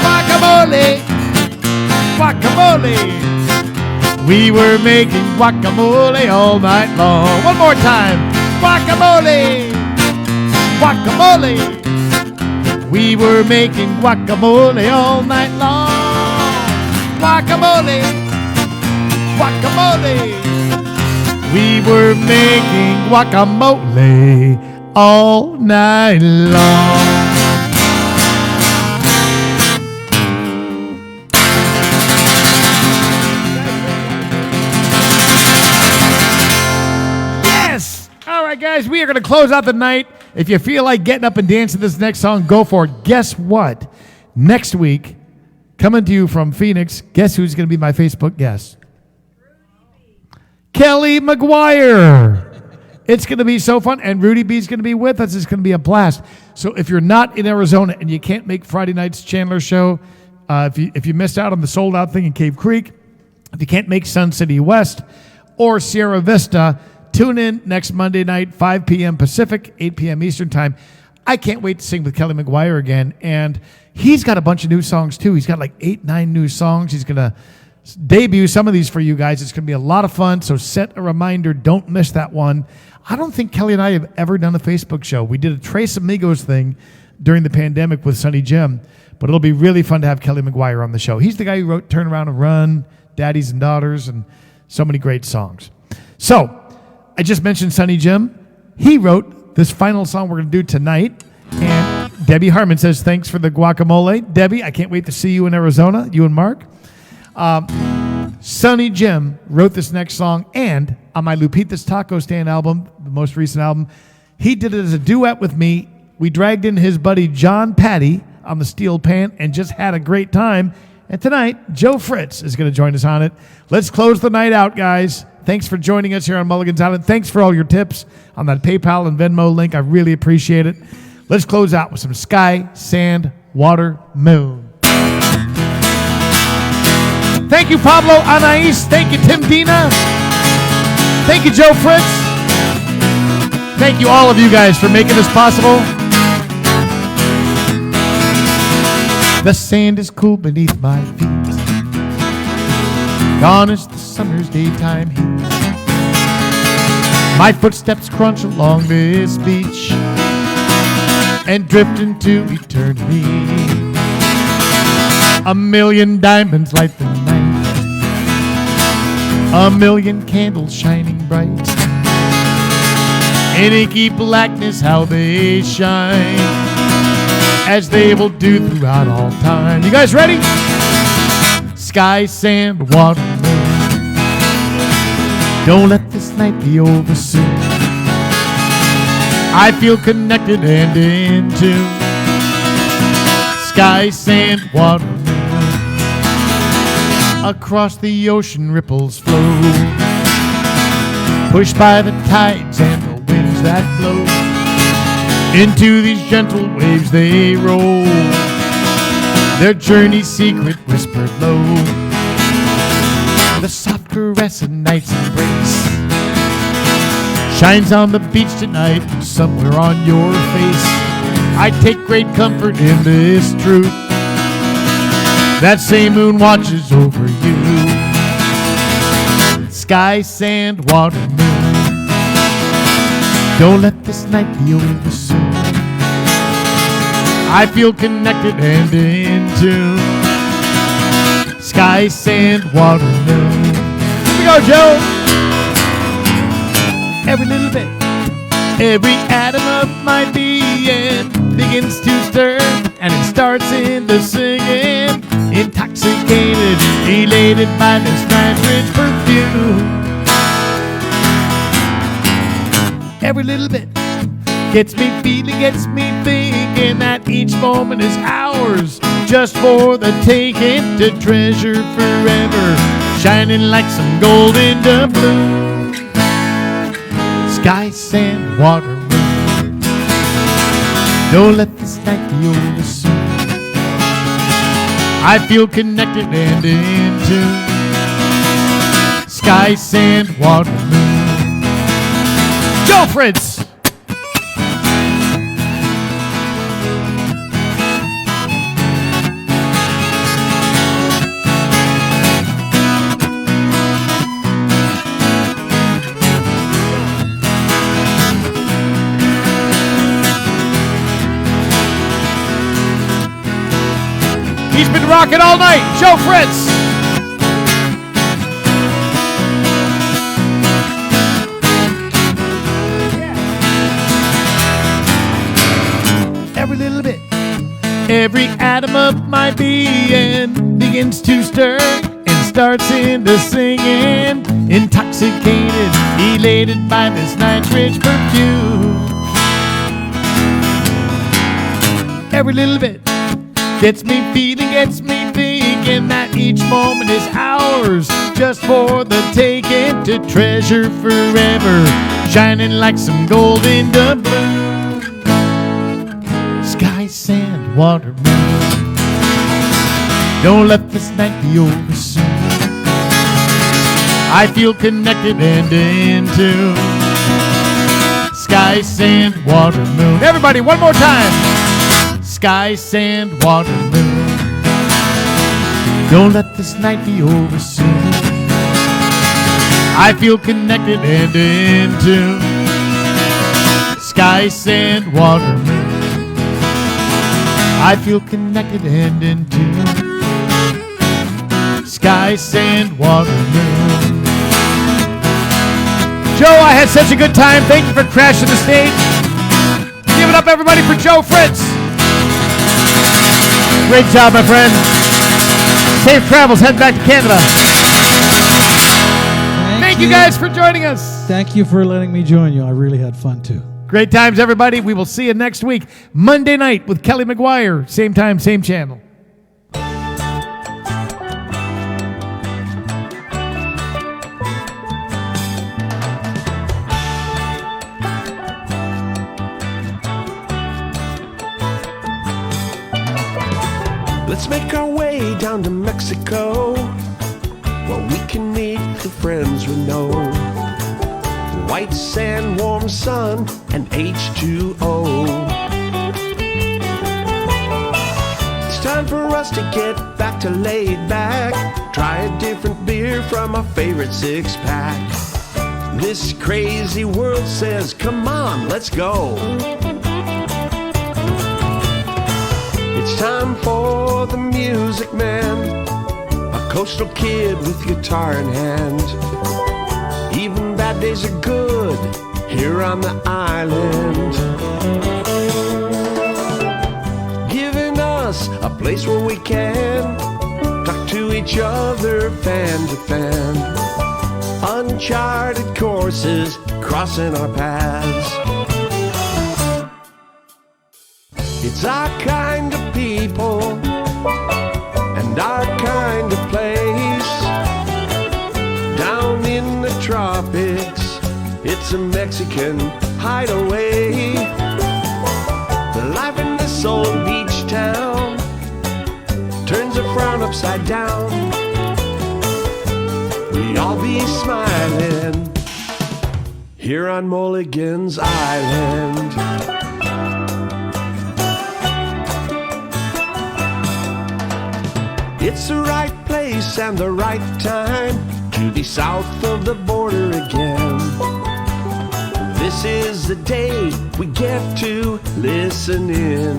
Guacamole! Guacamole! We were making guacamole all night long. One more time. Guacamole! Guacamole! We were making guacamole all night long. Guacamole! Guacamole! We were making guacamole all night long. Yes! All right, guys, we are going to close out the night. If you feel like getting up and dancing this next song, go for it. Guess what? Next week, coming to you from Phoenix, guess who's going to be my Facebook guest? Kelly McGuire. It's going to be so fun, and Rudy B's going to be with us. It's going to be a blast. So if you're not in Arizona and you can't make Friday night's Chandler show, if you missed out on the sold-out thing in Cave Creek, if you can't make Sun City West or Sierra Vista, tune in next Monday night, 5 p.m. Pacific, 8 p.m. Eastern Time. I can't wait to sing with Kelly McGuire again, and he's got a bunch of new songs, too. He's got like 8, 9 new songs. He's going to debut some of these for you guys. It's going to be a lot of fun, so set a reminder. Don't miss that one. I don't think Kelly and I have ever done a Facebook show. We did a Tres Amigos thing during the pandemic with Sonny Jim, but it'll be really fun to have Kelly McGuire on the show. He's the guy who wrote Turn Around and Run, Daddies and Daughters, and so many great songs. So, I just mentioned Sonny Jim. He wrote this final song we're going to do tonight, and Debbie Harmon says, thanks for the guacamole. Debbie, I can't wait to see you in Arizona, you and Mark. Sonny Jim wrote this next song, and on my Lupita's Taco Stand album, the most recent album, he did it as a duet with me. We dragged in his buddy John Patty on the steel pan and just had a great time. And tonight, Joe Fritz is going to join us on it. Let's close the night out, guys. Thanks for joining us here on Mulligan's Island. Thanks for all your tips on that PayPal and Venmo link. I really appreciate it. Let's close out with some Sky, Sand, Water, Moon. Thank you, Pablo Anais. Thank you, Tim Dina. Thank you, Joe Fritz. Thank you, all of you guys, for making this possible. The sand is cool beneath my feet. Gone is the summer's daytime heat. My footsteps crunch along this beach and drift into eternity. A million diamonds light the night. A million candles shining bright. In inky blackness how they shine, as they will do throughout all time. You guys ready? Sky, sand, water, moon. Don't let this night be over soon. I feel connected and in tune. Sky, sand, water, moon. Across the ocean ripples flow, pushed by the tides and the winds that blow. Into these gentle waves they roll, their journey's secret whispered low. The soft caress of night's embrace shines on the beach tonight, somewhere on your face. I take great comfort in this truth. That same moon watches over you. Sky, sand, water, moon. Don't let this night be over soon. I feel connected and in tune. Sky, sand, water, moon. Here we go, Joe. Every little bit, every atom of my being begins to stir, and it starts in the singing. Intoxicated, elated by this night-rich perfume. Every little bit gets me feeling, gets me thinking that each moment is ours, just for the taking, to treasure forever, shining like some golden doubloon. Sky, sand, water, moon. Don't let this night be over soon. I feel connected and in tune. Sky, sand, water, moon. Joe Fritz. He's been rocking all night. Joe Fritz. Every little bit, every atom of my being begins to stir and starts into singing. Intoxicated, elated by this night-rich perfume. Every little bit gets me feeling, gets me thinking that each moment is ours, just for the taking, to treasure forever, shining like some golden doubloon. Sky, sand, water, moon. Don't let this night be over soon. I feel connected and in tune. Sky, sand, water, moon. Everybody, one more time. Sky, sand, water, moon. Don't let this night be over soon. I feel connected and in tune. Sky, sand, water, moon. I feel connected and in tune. Sky, sand, water, moon. Joe, I had such a good time. Thank you for crashing the stage. Give it up, everybody, for Joe Fritz. Great job, my friend. Safe travels, head back to Canada. Thank you guys for joining us. Thank you for letting me join you. I really had fun too. Great times, everybody. We will see you next week, Monday night with Kelly McGuire. Same time, same channel. Let's make our way down to Mexico, where we can meet the friends we know. White sand, warm sun, and H2O. It's time for us to get back to laid back. Try a different beer from our favorite six-pack. This crazy world says, come on, let's go. It's time for the music man, a coastal kid with guitar in hand. Even bad days are good here on the island, giving us a place where we can talk to each other fan to fan. Uncharted courses crossing our paths. It's our kind of people and our kind of place. Down in the tropics, it's a Mexican hideaway. The life in this old beach town turns a frown upside down. We all be smiling here on Mulligan's Island. It's the right place and the right time to be south of the border again. This is the day we get to listen in.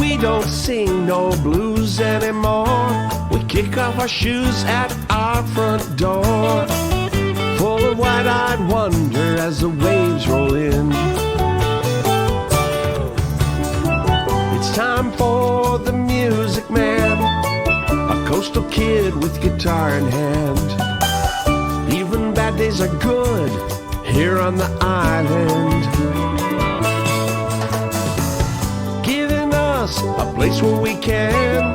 We don't sing no blues anymore. We kick off our shoes at our front door, full of wide-eyed wonder as the waves roll in. It's time for the music man, a coastal kid with guitar in hand. Even bad days are good here on the island, giving us a place where we can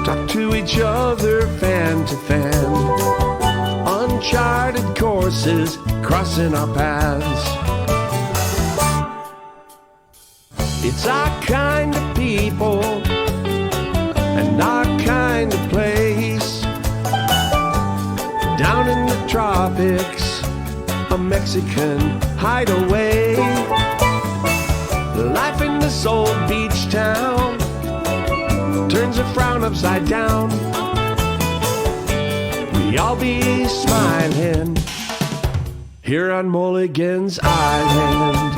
talk to each other fan to fan. Uncharted courses crossing our paths. It's our kind of people and our kind of place. Down in the tropics, a Mexican hideaway. Life in this old beach town turns a frown upside down. We all be smiling here on Mulligan's Island.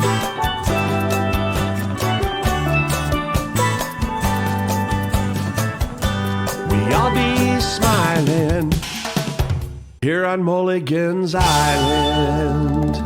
We all be smiling here on Mulligan's Island.